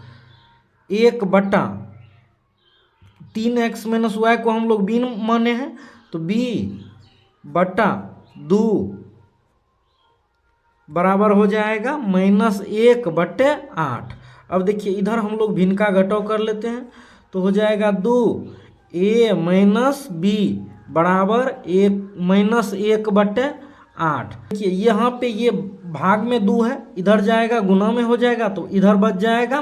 1/3x माइनस वाई को हम लोग बी माने हैं, तो b बटा 2 बराबर हो जाएगा -1/8। अब देखिए इधर हम लोग भिन्न का घटाव कर लेते हैं, तो हो जाएगा 2a माइनस बी बराबर -1/8। देखिए यहाँ पे ये भाग में 2 है, इधर जाएगा गुना में हो जाएगा, तो इधर बच जाएगा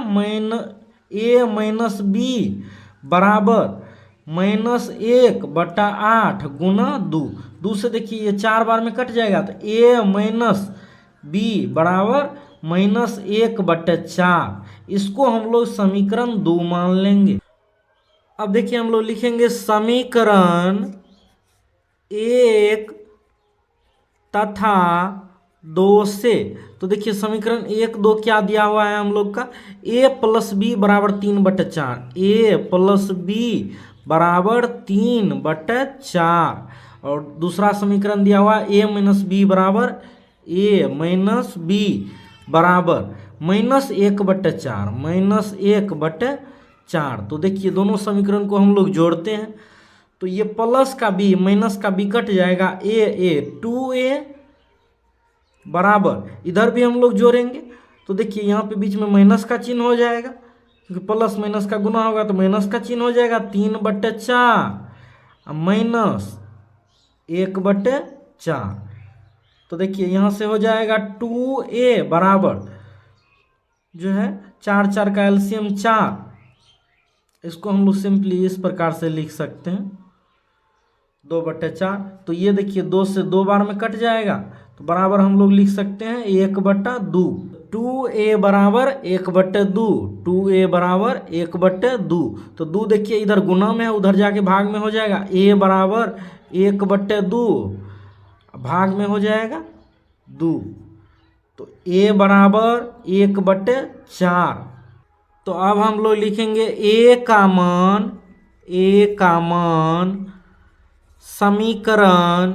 a माइनस बी बराबर -1/8 गुना 2 से देखिए ये 4 बार में कट जाएगा, तो a माइनस बी बराबर -1/4। इसको हम लोग समीकरण 2 मान लेंगे। अब देखिए हम लोग लिखेंगे समीकरण 1 तथा 2 से, तो देखिए समीकरण 1 2 क्या दिया हुआ है हम लोग का, a प्लस बी बराबर 3/4, a प्लस बी बराबर 3/4। और दूसरा समीकरण दिया हुआ है a माइनस बी बराबर -1/4 तो देखिए दोनों समीकरण को हम लोग जोड़ते हैं, तो ये प्लस का बी माइनस का बी कट जाएगा, a 2a बराबर, इधर भी हम लोग जोड़ेंगे, तो देखिए यहाँ पे बीच में माइनस का चिन्ह हो जाएगा, क्योंकि प्लस माइनस का गुना होगा तो माइनस का चिन्ह हो जाएगा, 3/4 माइनस 1/4। तो देखिए यहाँ से हो जाएगा 2a बराबर जो है 4 4 का एलसीएम 4, इसको हम लोग सिंपली इस प्रकार से लिख सकते हैं 2/4। तो ये देखिए 2 से 2 बार में कट जाएगा, तो बराबर हम लोग लिख सकते हैं 1/2। 2a बराबर 1/2, 2a बराबर 1/2। तो 2 देखिए इधर गुना में है, उधर जाके भाग में हो जाएगा, a बराबर 1/2 भाग में हो जाएगा 2, तो a बराबर 1/4। तो अब हम लोग लिखेंगे a का मान समीकरण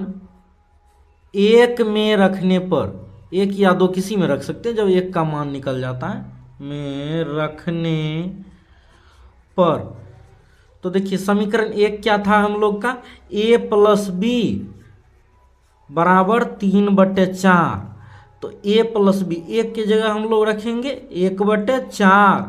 1 में रखने पर, 1 या 2 किसी में रख सकते हैं, जब 1 का मान निकल जाता है में रखने पर, तो देखिए समीकरण 1 क्या था हम लोग का, a प्लस बी बराबर 3/4। तो a प्लस बी 1 की जगह हम लोग रखेंगे 1/4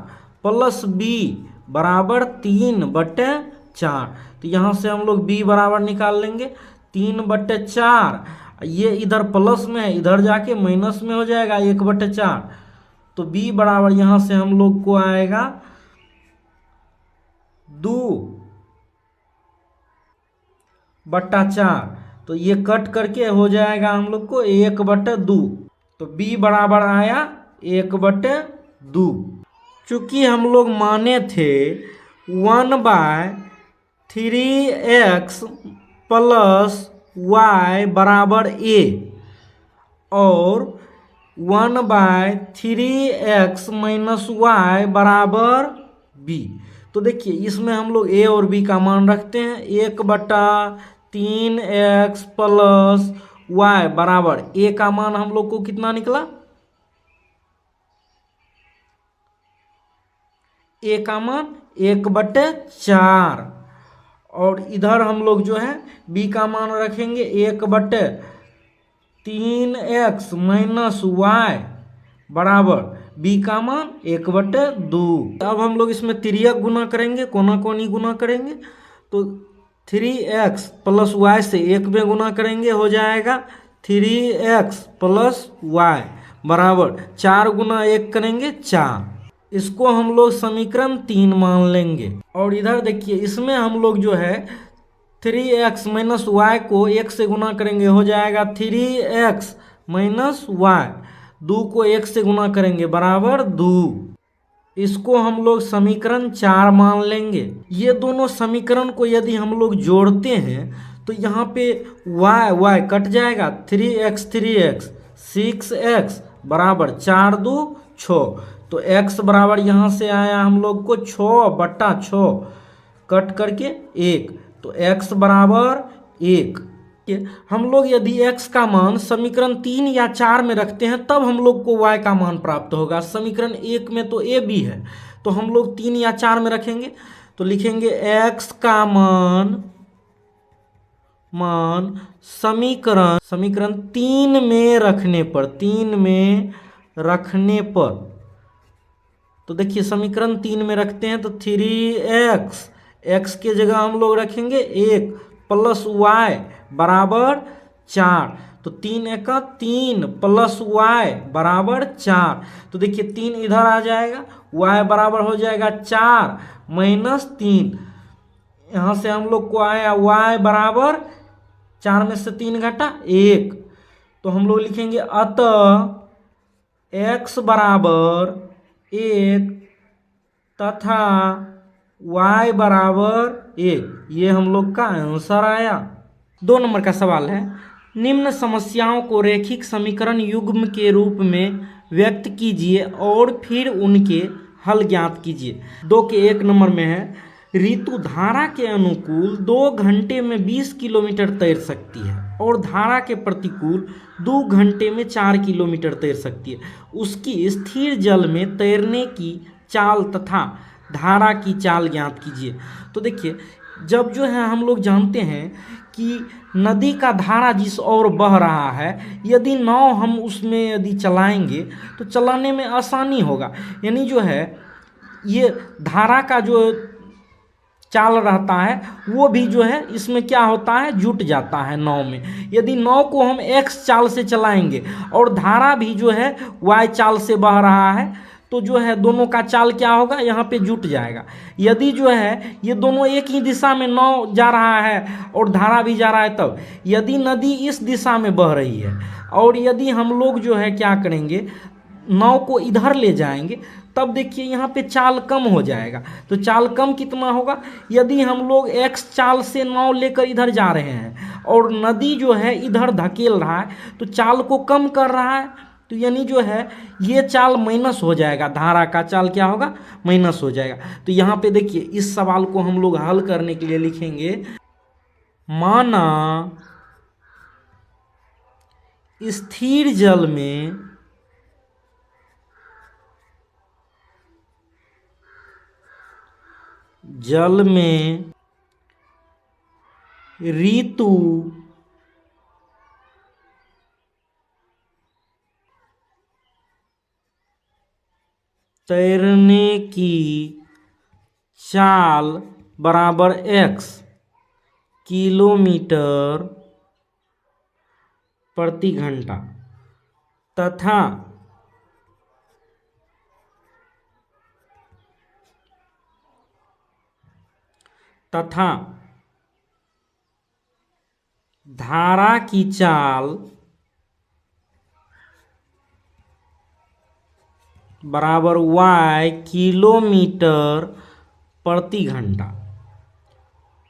प्लस बी बराबर 3/4। तो यहाँ से हम लोग b बराबर निकाल लेंगे 3/4, ये इधर प्लस में है, इधर जाके माइनस में हो जाएगा 1/4। तो b बराबर यहाँ से हम लोग को आएगा 2/4। तो ये कट करके हो जाएगा हम लोग को 1/2। तो b बराबर आया 1/2। चूंकि हम लोग माने थे 1/3x प्लस y बराबर a और 1/3x माइनस y बराबर b, तो देखिए इसमें हम लोग a और b का मान रखते हैं। 1/3x प्लस y बराबर a का मान हम लोग को कितना निकला, a का मान 1/4, और इधर हम लोग जो है b का मान रखेंगे 1/3x माइनस y बराबर b का मान 1/2। अब हम लोग इसमें तिर्यक गुना करेंगे, कोना कोनी गुना करेंगे, तो 3x प्लस y से 1 में गुना करेंगे, हो जाएगा 3x प्लस y बराबर 4 गुना 1 करेंगे 4। इसको हम लोग समीकरण 3 मान लेंगे। और इधर देखिए इसमें हम लोग जो है 3x माइनस वाई को 1 से गुना करेंगे, हो जाएगा 3x माइनस वाई, 2 को 1 से गुना करेंगे बराबर 2। इसको हम लोग समीकरण 4 मान लेंगे। ये दोनों समीकरण को यदि हम लोग जोड़ते हैं तो यहाँ पे y कट जाएगा, 3x 6x बराबर 4 2 6, तो x बराबर यहाँ से आया हम लोग को 6/6 कट करके 1, तो x बराबर 1। हम लोग यदि x का मान समीकरण 3 या 4 में रखते हैं तब हम लोग को y का मान प्राप्त होगा। समीकरण 1 में तो a b है, तो हम लोग 3 या 4 में रखेंगे, तो लिखेंगे x का मान समीकरण 3 में रखने पर, तो देखिए समीकरण 3 में रखते हैं तो 3x के जगह हम लोग रखेंगे 1 प्लस y बराबर 4, तो 3 एका 3 प्लस y बराबर 4, तो देखिए 3 इधर आ जाएगा, y बराबर हो जाएगा 4 माइनस 3, यहाँ से हम लोग को आया y बराबर 4 में से 3 घटा 1, तो हम लोग लिखेंगे अतः x बराबर 1 तथा y बराबर 1, ये हम लोग का आंसर आया। 2 नंबर का सवाल है, निम्न समस्याओं को रैखिक समीकरण युग्म के रूप में व्यक्त कीजिए और फिर उनके हल ज्ञात कीजिए। 2 के 1 नंबर में है, ऋतु धारा के अनुकूल 2 घंटे में 20 किलोमीटर तैर सकती है और धारा के प्रतिकूल 2 घंटे में 4 किलोमीटर तैर सकती है। उसकी स्थिर जल में तैरने की चाल तथा धारा की चाल ज्ञात कीजिए। तो देखिए, जब जो है हम लोग जानते हैं कि नदी का धारा जिस ओर बह रहा है, यदि नाव हम उसमें यदि चलाएंगे तो चलाने में आसानी होगा, यानी जो है ये धारा का जो चाल रहता है वो भी जो है इसमें क्या होता है, जुट जाता है नाव में। यदि नाव को हम x चाल से चलाएंगे और धारा भी जो है y चाल से बह रहा है, तो जो है दोनों का चाल क्या होगा, यहाँ पे जुट जाएगा। यदि जो है ये दोनों एक ही दिशा में नाव जा रहा है और धारा भी जा रहा है, तब यदि नदी इस दिशा में बह रही है और यदि हम लोग जो है क्या करेंगे, नाव को इधर ले जाएंगे, तब देखिए यहाँ पे चाल कम हो जाएगा। तो चाल कम कितना होगा, यदि हम लोग x चाल से नाव लेकर इधर जा रहे हैं और नदी जो है इधर धकेल रहा है, तो चाल को कम कर रहा है, तो यानी जो है ये चाल माइनस हो जाएगा, धारा का चाल क्या होगा, माइनस हो जाएगा। तो यहाँ पे देखिए इस सवाल को हम लोग हल करने के लिए लिखेंगे, माना स्थिर जल में ऋतु तैरने की चाल बराबर x किलोमीटर प्रति घंटा तथा धारा की चाल बराबर y किलोमीटर प्रति घंटा।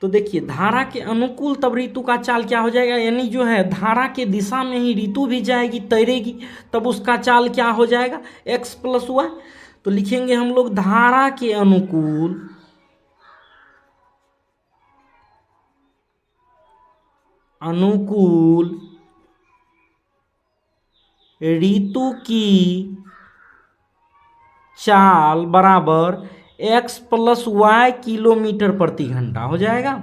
तो देखिए धारा के अनुकूल तब ऋतु का चाल क्या हो जाएगा, यानी जो है धारा के दिशा में ही ऋतु भी जाएगी, तैरेगी, तब उसका चाल क्या हो जाएगा, x प्लस y। तो लिखेंगे हम लोग धारा के अनुकूल ऋतु की चाल बराबर x प्लस y किलोमीटर प्रति घंटा हो जाएगा,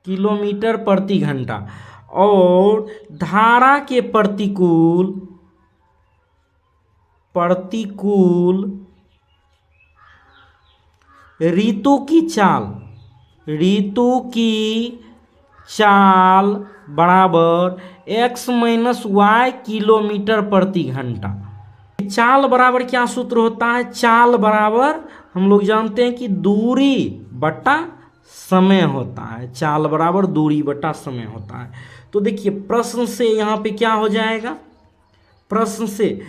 किलोमीटर प्रति घंटा। और धारा के प्रतिकूल ऋतु की चाल बराबर x माइनस y किलोमीटर प्रति घंटा। चाल बराबर क्या सूत्र होता है, चाल बराबर हम लोग जानते हैं कि दूरी बटा समय होता है, चाल बराबर दूरी बटा समय होता है। तो देखिए प्रश्न से यहाँ पे क्या हो जाएगा, प्रश्न से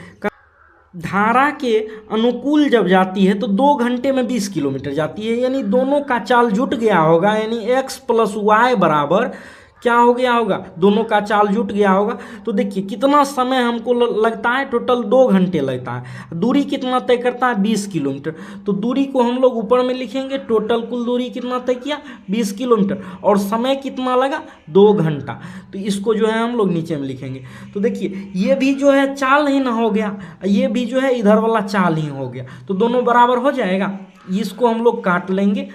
धारा के अनुकूल जब जाती है तो 2 घंटे में 20 किलोमीटर जाती है, यानी दोनों का चाल जुट गया होगा, यानी x प्लस y बराबर क्या हो गया होगा, दोनों का चाल जुट गया होगा। तो देखिए कितना समय हमको लगता है, टोटल 2 घंटे लगता है। दूरी कितना तय करता है, 20 किलोमीटर। तो दूरी को हम लोग ऊपर में लिखेंगे, टोटल कुल दूरी कितना तय किया, 20 किलोमीटर, और समय कितना लगा, 2 घंटा। तो इसको जो है हम लोग नीचे में लिखेंगे। तो देखिए ये भी जो है चाल ही ना हो गया, ये भी जो है इधर वाला चाल ही हो गया, तो दोनों बराबर हो जाएगा। इसको हम लोग काट लेंगे,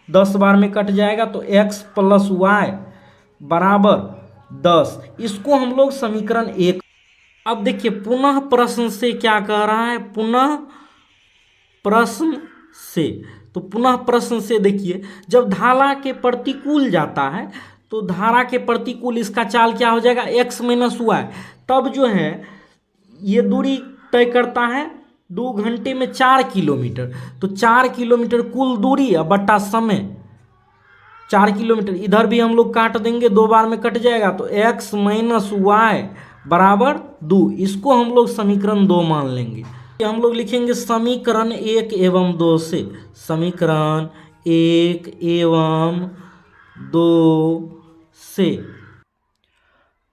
10 बार में कट जाएगा, तो x + y बराबर 10। इसको हम लोग समीकरण 1। अब देखिए पुनः प्रश्न से क्या कह रहा है, पुनः प्रश्न से। तो पुनः प्रश्न से देखिए, जब धारा के प्रतिकूल जाता है तो धारा के प्रतिकूल इसका चाल क्या हो जाएगा, x - y। तब जो है ये दूरी तय करता है 2 घंटे में 4 किलोमीटर। तो 4 किलोमीटर कुल दूरी बटा समय, 4 किलोमीटर। इधर भी हम लोग काट देंगे, 2 बार में कट जाएगा, तो x - y बराबर 2। इसको हम लोग समीकरण 2 मान लेंगे। हम लोग लिखेंगे समीकरण 1 एवं 2 से, समीकरण 1 एवं 2 से।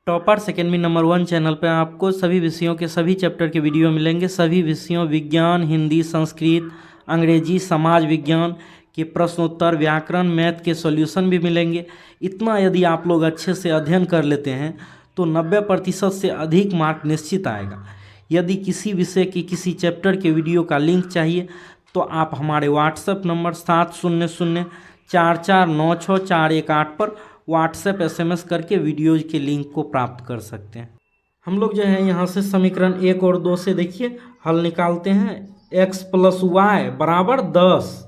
टॉपर अकेडमी नंबर 1 चैनल पर आपको सभी विषयों के सभी चैप्टर के वीडियो मिलेंगे। सभी विषयों विज्ञान, हिंदी, संस्कृत, अंग्रेजी, समाज विज्ञान के प्रश्नोत्तर, व्याकरण, मैथ के सॉल्यूशन भी मिलेंगे। इतना यदि आप लोग अच्छे से अध्ययन कर लेते हैं तो 90% से अधिक मार्क निश्चित आएगा। यदि किसी विषय की किसी चैप्टर के वीडियो का लिंक चाहिए तो आप हमारे व्हाट्सएप नंबर 7004496418 पर व्हाट्सएप SMS करके वीडियोज के लिंक को प्राप्त कर सकते हैं। हम लोग जो है यहाँ से समीकरण 1 और 2 से देखिए हल निकालते हैं। x + y बराबर 10,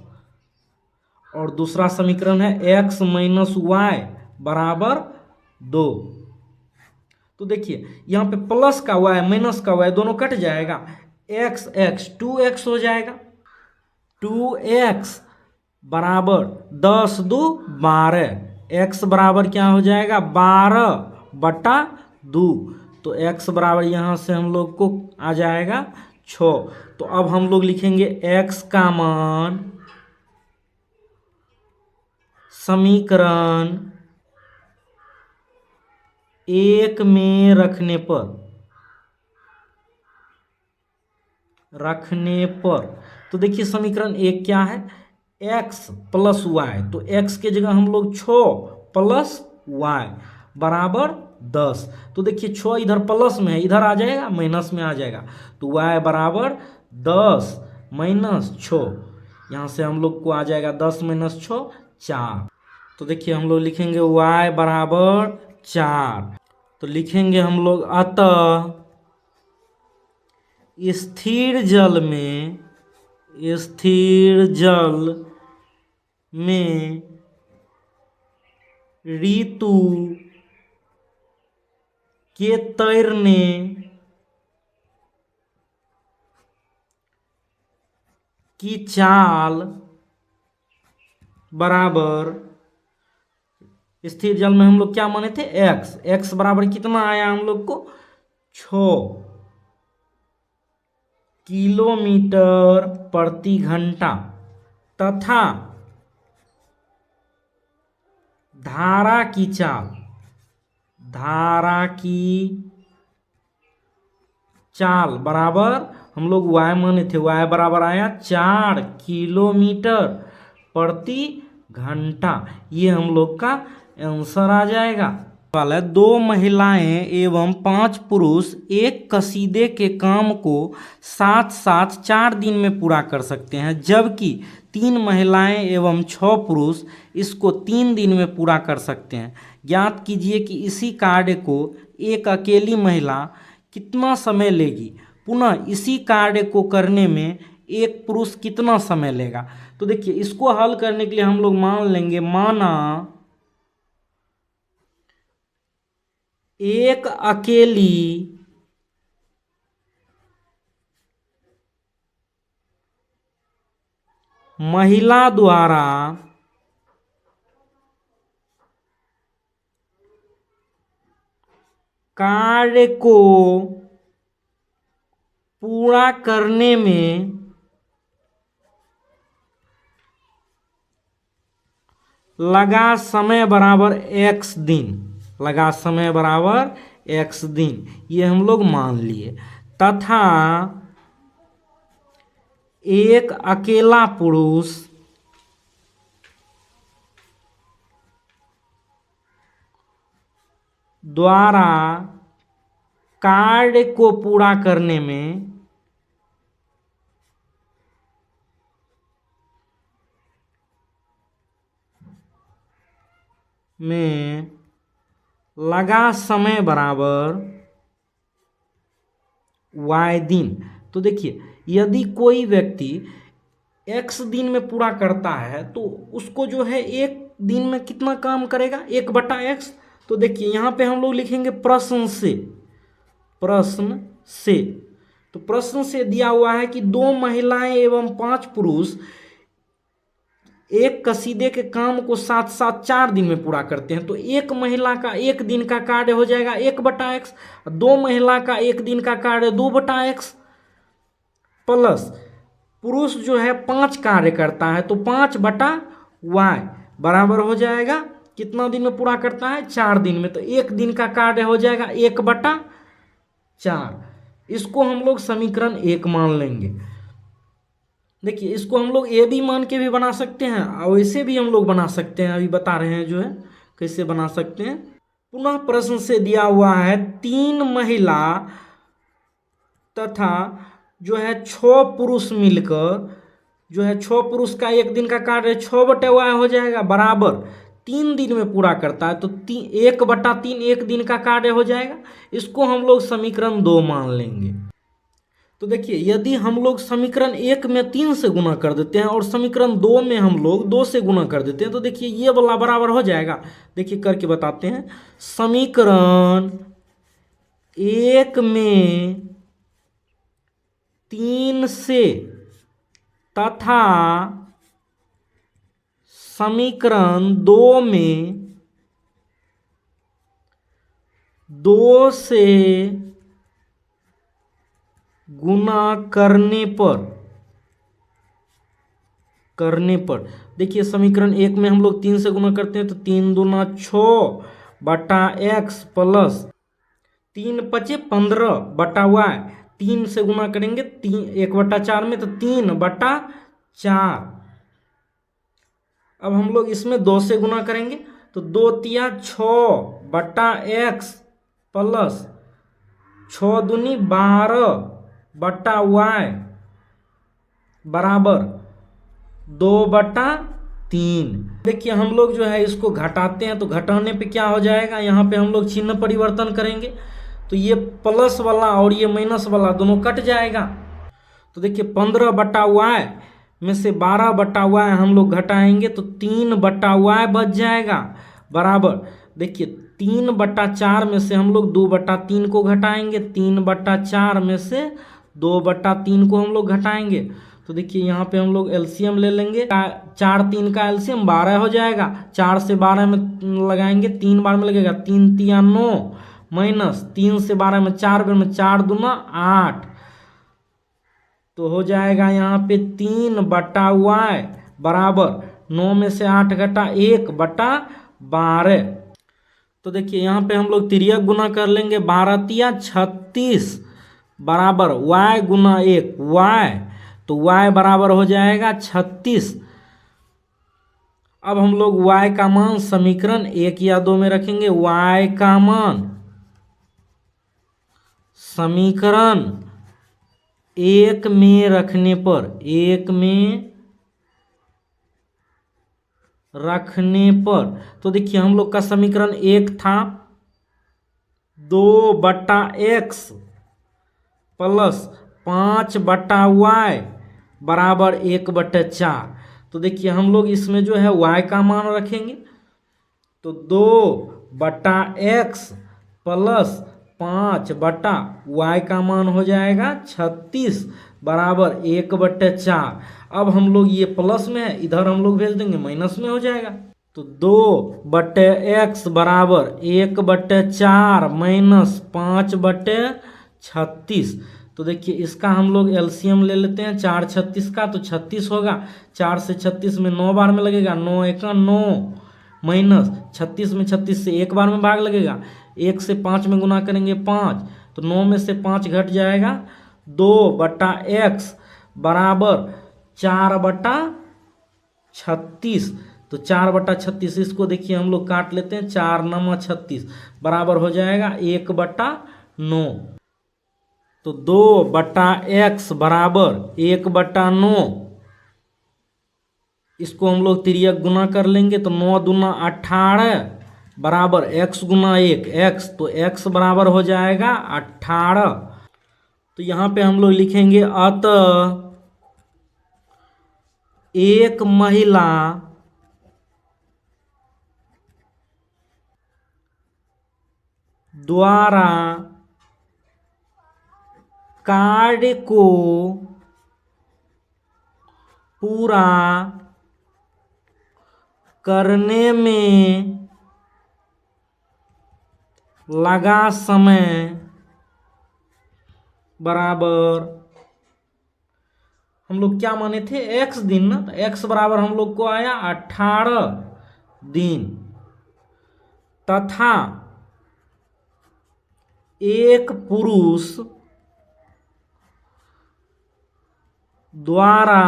और दूसरा समीकरण है x - y बराबर 2। तो देखिए यहाँ पे प्लस का y माइनस का y दोनों कट जाएगा, x 2x हो जाएगा। 2x बराबर 10 × 2 = 12। x बराबर क्या हो जाएगा, 12/2। तो x बराबर यहाँ से हम लोग को आ जाएगा 6। तो अब हम लोग लिखेंगे x का मान समीकरण 1 में रखने पर तो देखिए समीकरण 1 क्या है, x + y। तो x के जगह हम लोग 6 + y बराबर 10। तो देखिए 6 इधर प्लस में है, इधर आ जाएगा माइनस में आ जाएगा, तो y बराबर 10 - 6। यहाँ से हम लोग को आ जाएगा 10 - 6 4। तो देखिए हम लोग लिखेंगे y बराबर 4। तो लिखेंगे हम लोग अतः स्थिर जल में ऋतु के तैरने की चाल बराबर, स्थिर जल में हम लोग क्या माने थे, x बराबर कितना आया हम लोग को, 6 किलोमीटर प्रति घंटा, तथा धारा की चाल बराबर हम लोग y माने थे, y बराबर आया 4 किलोमीटर प्रति घंटा। ये हम लोग का आंसर आ जाएगा। वाला 2 महिलाएं एवं 5 पुरुष एक कसीदे के काम को साथ साथ 4 दिन में पूरा कर सकते हैं, जबकि 3 महिलाएं एवं 6 पुरुष इसको 3 दिन में पूरा कर सकते हैं। ज्ञात कीजिए कि इसी कार्य को एक अकेली महिला कितना समय लेगी, पुनः इसी कार्य को करने में एक पुरुष कितना समय लेगा। तो देखिए इसको हल करने के लिए हम लोग मान लेंगे, माना एक अकेली महिला द्वारा कार्य को पूरा करने में लगा समय बराबर x दिन। लगा समय बराबर x दिन, ये हम लोग मान लिए। तथा एक अकेला पुरुष द्वारा कार्य को पूरा करने में लगा समय बराबर y दिन। तो देखिए, यदि कोई व्यक्ति x दिन में पूरा करता है तो उसको जो है एक दिन में कितना काम करेगा, 1/x। तो देखिए यहाँ पे हम लोग लिखेंगे प्रश्न से। तो प्रश्न से दिया हुआ है कि 2 महिलाएं एवं 5 पुरुष एक कसीदे के काम को साथ साथ 4 दिन में पूरा करते हैं। तो एक महिला का एक दिन का कार्य हो जाएगा 1/x, 2 महिला का एक दिन का कार्य 2/x, प्लस पुरुष जो है 5 कार्य करता है तो 5/y बराबर हो जाएगा कितना दिन में पूरा करता है, 4 दिन में। तो एक दिन का कार्य हो जाएगा 1/4। इसको हम लोग समीकरण 1 मान लेंगे। देखिए, इसको हम लोग ए भी मान के भी बना सकते हैं और ऐसे भी हम लोग बना सकते हैं, अभी बता रहे हैं जो है कैसे बना सकते हैं। पुनः प्रश्न से दिया हुआ है 3 महिला तथा जो है 6 पुरुष मिलकर जो है 6 पुरुष का एक दिन का कार्य 6/y हो जाएगा बराबर 3 दिन में पूरा करता है तो 1/3 एक दिन का कार्य हो जाएगा। इसको हम लोग समीकरण 2 मान लेंगे। तो देखिए, यदि हम लोग समीकरण 1 में 3 से गुना कर देते हैं और समीकरण 2 में हम लोग 2 से गुना कर देते हैं तो देखिए ये वाला बराबर हो जाएगा। देखिए करके बताते हैं। समीकरण 1 में 3 से तथा समीकरण 2 में 2 से गुना करने पर देखिए, समीकरण 1 में हम लोग 3 से गुना करते हैं तो 3 दूना 6/x प्लस 3 5 15/y, 3 से गुना करेंगे 1/4 में तो 3/4। अब हम लोग इसमें 2 से गुना करेंगे तो 2 तिया 6/x प्लस 6 दूनी 12/y बराबर 2/3। देखिए, हम लोग जो है इसको घटाते हैं तो घटाने पे क्या हो जाएगा, यहाँ पे हम लोग चिन्ह परिवर्तन करेंगे तो ये प्लस वाला और ये माइनस वाला दोनों कट जाएगा। तो देखिए 15/y में से 12/y हम लोग घटाएंगे तो 3/y बच जाएगा बराबर। देखिए 3/4 में से हम लोग 2/3 को घटाएंगे, 3/4 में से 2/3 को हम लोग घटाएंगे तो देखिए यहाँ पे हम लोग एलसीएम ले लेंगे। 4 3 का एलसीएम 12 हो जाएगा। 4 से 12 में लगाएंगे, 3 बार में लगेगा, 3 तिया 9 माइनस 3 से 12 में 4 बार में 4 दूना 8 तो हो जाएगा यहाँ पे 3/y बराबर 9 में से 8 घटा 1/12। तो देखिए यहाँ पे हम लोग तिर्यक गुना कर लेंगे, 12 तिया 36 बराबर y गुना 1 y, तो y बराबर हो जाएगा 36। अब हम लोग y का मान समीकरण 1 या 2 में रखेंगे। y का मान समीकरण 1 में रखने पर तो देखिए हम लोग का समीकरण 1 था 2/x प्लस 5/y बराबर 1/4। तो देखिए हम लोग इसमें जो है y का मान रखेंगे तो 2/x प्लस 5/y का मान हो जाएगा 36 बराबर 1/4। अब हम लोग ये प्लस में है, इधर हम लोग भेज देंगे माइनस में हो जाएगा तो 2/x बराबर 1/4 माइनस 5/36। तो देखिए इसका हम लोग एलसीएम ले लेते हैं 4 36 का तो 36 होगा। 4 से 36 में 9 बार में लगेगा, 9 1 9 माइनस 36 में 36 से एक बार में भाग लगेगा, 1 से 5 में गुना करेंगे 5, तो 9 में से 5 घट जाएगा 2/x बराबर 4/36। तो 4/36 इसको देखिए हम लोग काट लेते हैं, 4 9 36 बराबर हो जाएगा 1/9। तो 2/x बराबर 1/9, इसको हम लोग तिर्यक गुना कर लेंगे तो 9 दूना 18 बराबर x गुना 1 x, तो x बराबर हो जाएगा 18। तो यहाँ पे हम लोग लिखेंगे अतः एक महिला द्वारा कार्य को पूरा करने में लगा समय बराबर, हम लोग क्या माने थे x दिन ना, तो x बराबर हम लोग को आया 18 दिन, तथा एक पुरुष द्वारा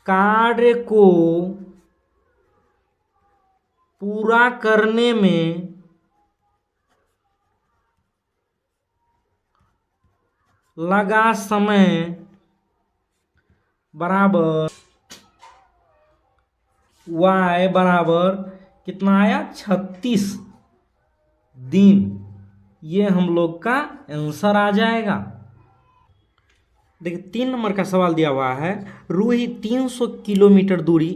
कार्य को पूरा करने में लगा समय बराबर y बराबर कितना आया 36 दिन। ये हम लोग का आंसर आ जाएगा। देखिए 3 नंबर का सवाल दिया हुआ है, रूही 300 किलोमीटर दूरी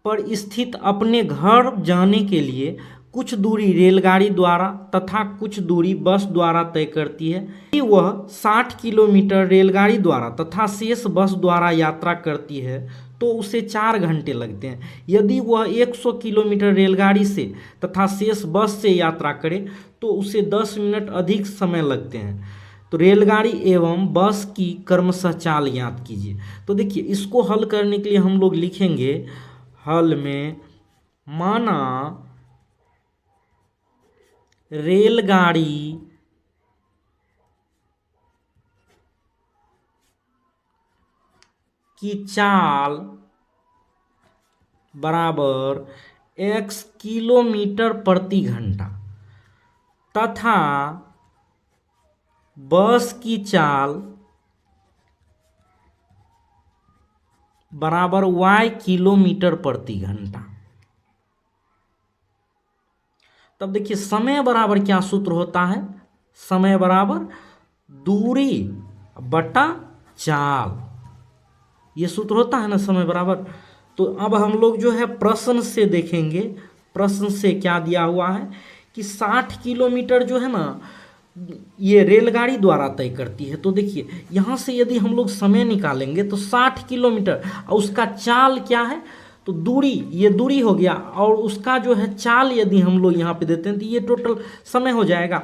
पर स्थित अपने घर जाने के लिए कुछ दूरी रेलगाड़ी द्वारा तथा कुछ दूरी बस द्वारा तय करती है। यदि वह 60 किलोमीटर रेलगाड़ी द्वारा तथा शेष बस द्वारा यात्रा करती है तो उसे 4 घंटे लगते हैं। यदि वह 100 किलोमीटर रेलगाड़ी से तथा शेष बस से यात्रा करे तो उसे 10 मिनट अधिक समय लगते हैं। तो रेलगाड़ी एवं बस की क्रमशः चाल ज्ञात कीजिए। तो देखिए इसको हल करने के लिए हम लोग लिखेंगे, हल में माना रेलगाड़ी की चाल बराबर x किलोमीटर प्रति घंटा तथा बस की चाल बराबर y किलोमीटर प्रति घंटा। तब देखिए समय बराबर क्या सूत्र होता है, समय बराबर दूरी बटा चाल, ये सूत्र होता है ना समय बराबर। तो अब हम लोग जो है प्रश्न से देखेंगे, प्रश्न से क्या दिया हुआ है कि 60 किलोमीटर जो है ना ये रेलगाड़ी द्वारा तय करती है। तो देखिए यहाँ से यदि हम लोग समय निकालेंगे तो 60 किलोमीटर और उसका चाल क्या है, तो दूरी, ये दूरी हो गया और उसका जो है चाल यदि हम लोग यहाँ पे देते हैं तो ये टोटल समय हो जाएगा।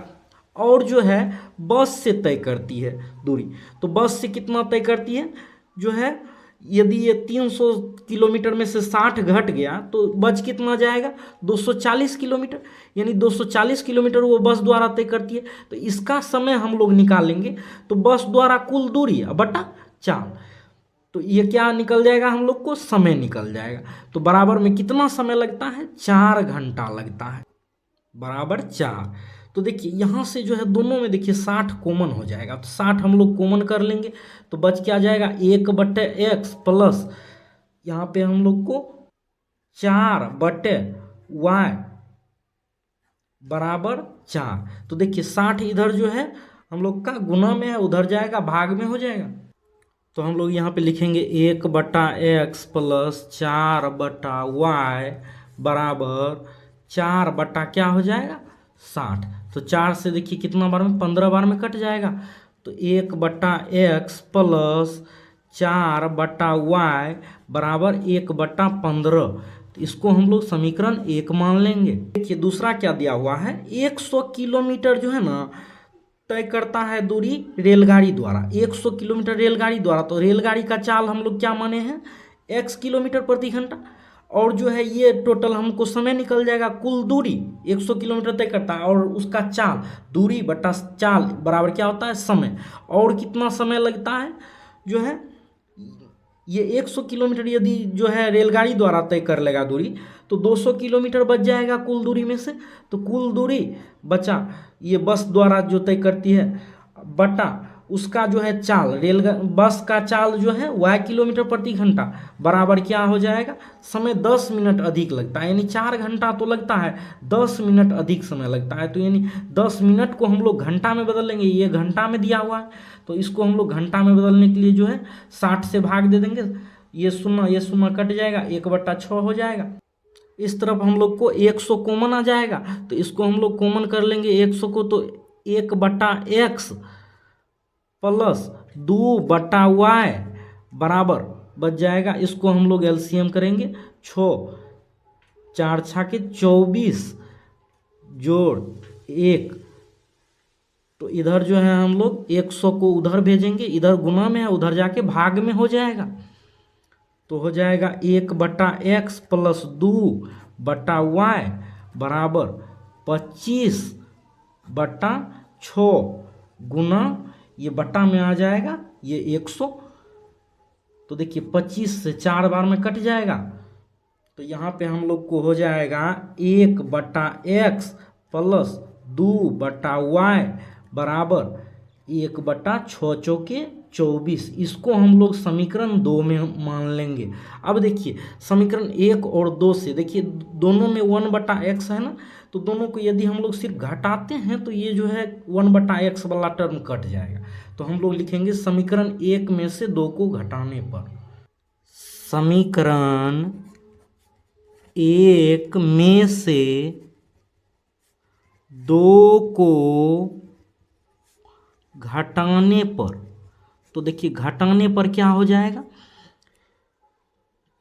और जो है बस से तय करती है दूरी, तो बस से कितना तय करती है जो है, यदि ये 300 किलोमीटर में से 60 घट गया तो बच कितना जाएगा 240 किलोमीटर, यानी 240 किलोमीटर वो बस द्वारा तय करती है। तो इसका समय हम लोग निकालेंगे तो बस द्वारा कुल दूरी बटा चाल, तो ये क्या निकल जाएगा हम लोग को, समय निकल जाएगा। तो बराबर में कितना समय लगता है, 4 घंटा लगता है, बराबर 4। तो देखिए यहाँ से जो है दोनों में देखिए 60 कॉमन हो जाएगा, तो 60 हम लोग कॉमन कर लेंगे तो बच क्या जाएगा 1/x प्लस यहाँ पे हम लोग को 4/y बराबर 4। तो देखिए 60 इधर जो है हम लोग का गुना में है, उधर जाएगा भाग में हो जाएगा। तो हम लोग यहाँ पे लिखेंगे 1/x प्लस 4/y बराबर 4 बटा क्या हो जाएगा 60। तो 4 से देखिए कितना बार में, 15 बार में कट जाएगा। तो 1/x प्लस 4/y बराबर 1/15। तो इसको हम लोग समीकरण 1 मान लेंगे। देखिए दूसरा क्या दिया हुआ है, 100 किलोमीटर जो है ना तय करता है दूरी रेलगाड़ी द्वारा, 100 किलोमीटर रेलगाड़ी द्वारा। तो रेलगाड़ी का चाल हम लोग क्या माने हैं, x किलोमीटर प्रति घंटा, और जो है ये टोटल हमको समय निकल जाएगा। कुल दूरी 100 किलोमीटर तय करता है और उसका चाल, दूरी बटा चाल बराबर क्या होता है, समय। और कितना समय लगता है जो है ये 100 किलोमीटर यदि जो है रेलगाड़ी द्वारा तय कर लेगा दूरी, तो 200 किलोमीटर बच जाएगा कुल दूरी में से। तो कुल दूरी बचा ये बस द्वारा जो तय करती है बटा उसका जो है चाल, बस का चाल जो है y किलोमीटर प्रति घंटा बराबर क्या हो जाएगा, समय 10 मिनट अधिक लगता है। यानी 4 घंटा तो लगता है, 10 मिनट अधिक समय लगता है। तो यानी 10 मिनट को हम लोग घंटा में बदल लेंगे, ये घंटा में दिया हुआ है तो इसको हम लोग घंटा में बदलने के लिए जो है 60 से भाग दे देंगे, ये शून्य कट जाएगा, 1/6 हो जाएगा। इस तरफ हम लोग को 100 कॉमन आ जाएगा, तो इसको हम लोग कॉमन कर लेंगे 100 को, तो 1/x प्लस 2/y बराबर बच जाएगा। इसको हम लोग एलसीएम करेंगे, 6 4 छाके 24 जोड़ 1, तो इधर जो है हम लोग 100 को उधर भेजेंगे, इधर गुना में है, उधर जाके भाग में हो जाएगा। तो हो जाएगा 1/x प्लस 2/y बराबर 25/6 गुना ये बट्टा में आ जाएगा ये 100। तो देखिए 25 से 4 बार में कट जाएगा, तो यहाँ पे हम लोग को हो जाएगा 1/x प्लस 2/y बराबर 1/6 चौके 24। इसको हम लोग समीकरण 2 में मान लेंगे। अब देखिए समीकरण 1 और 2 से देखिए दोनों में 1/x है ना, तो दोनों को यदि हम लोग सिर्फ घटाते हैं तो ये जो है 1/x वाला टर्म कट जाएगा। तो हम लोग लिखेंगे समीकरण 1 में से 2 को घटाने पर, समीकरण 1 में से 2 को घटाने पर, तो देखिए घटाने पर क्या हो जाएगा,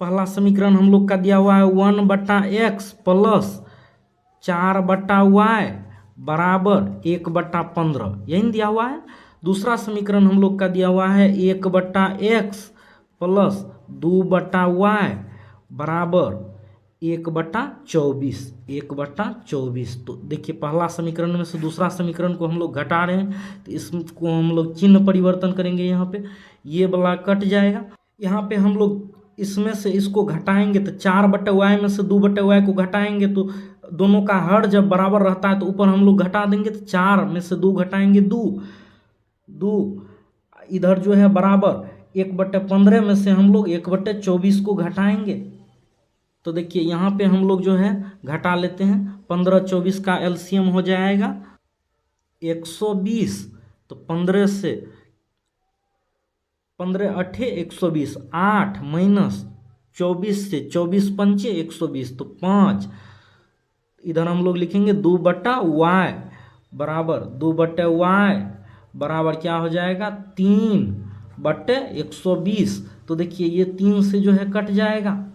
पहला समीकरण हम लोग का दिया हुआ है 1/x प्लस 4/y बराबर 1/15, यही दिया हुआ है। दूसरा समीकरण हम लोग का दिया हुआ है 1/x प्लस 2/y बराबर 1/24, 1/24। तो देखिए पहला समीकरण में से दूसरा समीकरण को हम लोग घटा रहे हैं, तो इसको हम लोग चिन्ह परिवर्तन करेंगे, यहाँ पे ये वाला कट जाएगा। यहाँ पे हम लोग इसमें से इसको घटाएंगे तो 4/y में से 2/y को घटाएंगे तो दोनों का हर जब बराबर रहता है तो ऊपर हम लोग घटा देंगे, तो 4 में से 2 घटाएंगे 2 इधर जो है बराबर 1/15 में से हम लोग 1/24 को घटाएंगे। तो देखिए यहाँ पे हम लोग जो है घटा लेते हैं, 15-24 का एलसीएम हो जाएगा 120, तो 15 से 15 8 120, 8 माइनस 24 से 24 पंचे 120, तो 5। इधर हम लोग लिखेंगे 2/y बराबर 2/y बराबर क्या हो जाएगा 3/120। तो देखिए ये 3 से जो है कट जाएगा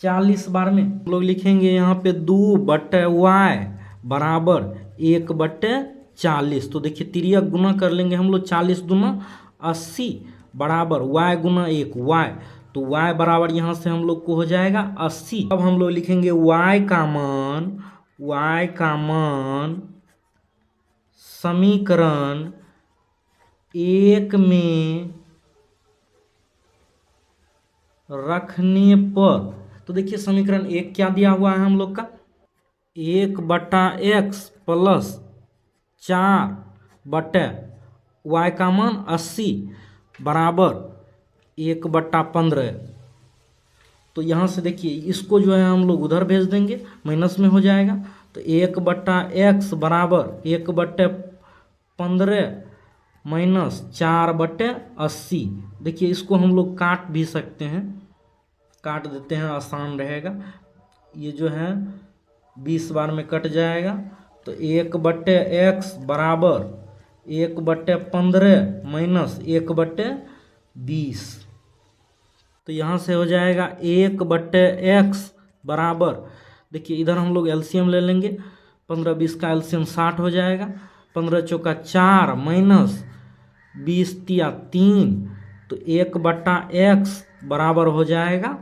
40 बार में। हम लोग लिखेंगे यहाँ पे 2/y बराबर 1/40। तो देखिए तिर्यक गुना कर लेंगे हम लोग, 40 दूना 80 बराबर y गुना 1 y, तो y बराबर यहाँ से हम लोग को हो जाएगा 80। अब हम लोग लिखेंगे y का मान समीकरण 1 में रखने पर, तो देखिए समीकरण 1 क्या दिया हुआ है हम लोग का, 1/x प्लस 4/y का मान 80 बराबर 1/15। तो यहाँ से देखिए इसको जो है हम लोग उधर भेज देंगे, माइनस में हो जाएगा, तो 1/x बराबर 1/15 माइनस 4/80। देखिए इसको हम लोग काट भी सकते हैं, काट देते हैं, आसान रहेगा। ये जो है 20 बार में कट जाएगा, तो 1/x बराबर 1/15 माइनस 1/20। तो यहाँ से हो जाएगा 1/x बराबर, देखिए इधर हम लोग एलसीएम ले लेंगे, 15-20 का एलसीएम 60 हो जाएगा, 15 चौका 4 माइनस 20 3, तो 1/x बराबर हो जाएगा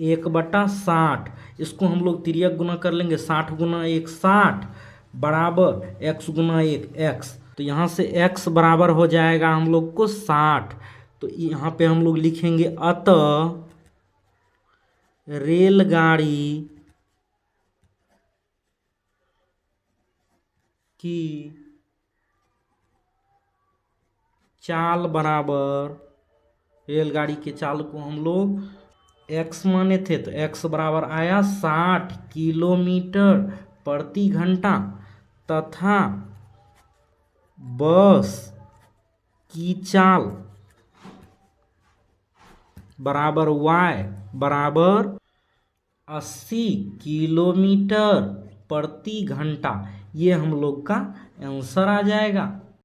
1/60। इसको हम लोग तिर्यक गुना कर लेंगे, 60 गुना 1 60 बराबर x गुना 1 x। तो यहाँ से x बराबर हो जाएगा हम लोग को 60। तो यहाँ पे हम लोग लिखेंगे अतः रेलगाड़ी की चाल बराबर, रेलगाड़ी के चाल को हम लोग x माने थे तो x बराबर आया 60 किलोमीटर प्रति घंटा, तथा बस की चाल बराबर y बराबर 80 किलोमीटर प्रति घंटा। ये हम लोग का आंसर आ जाएगा।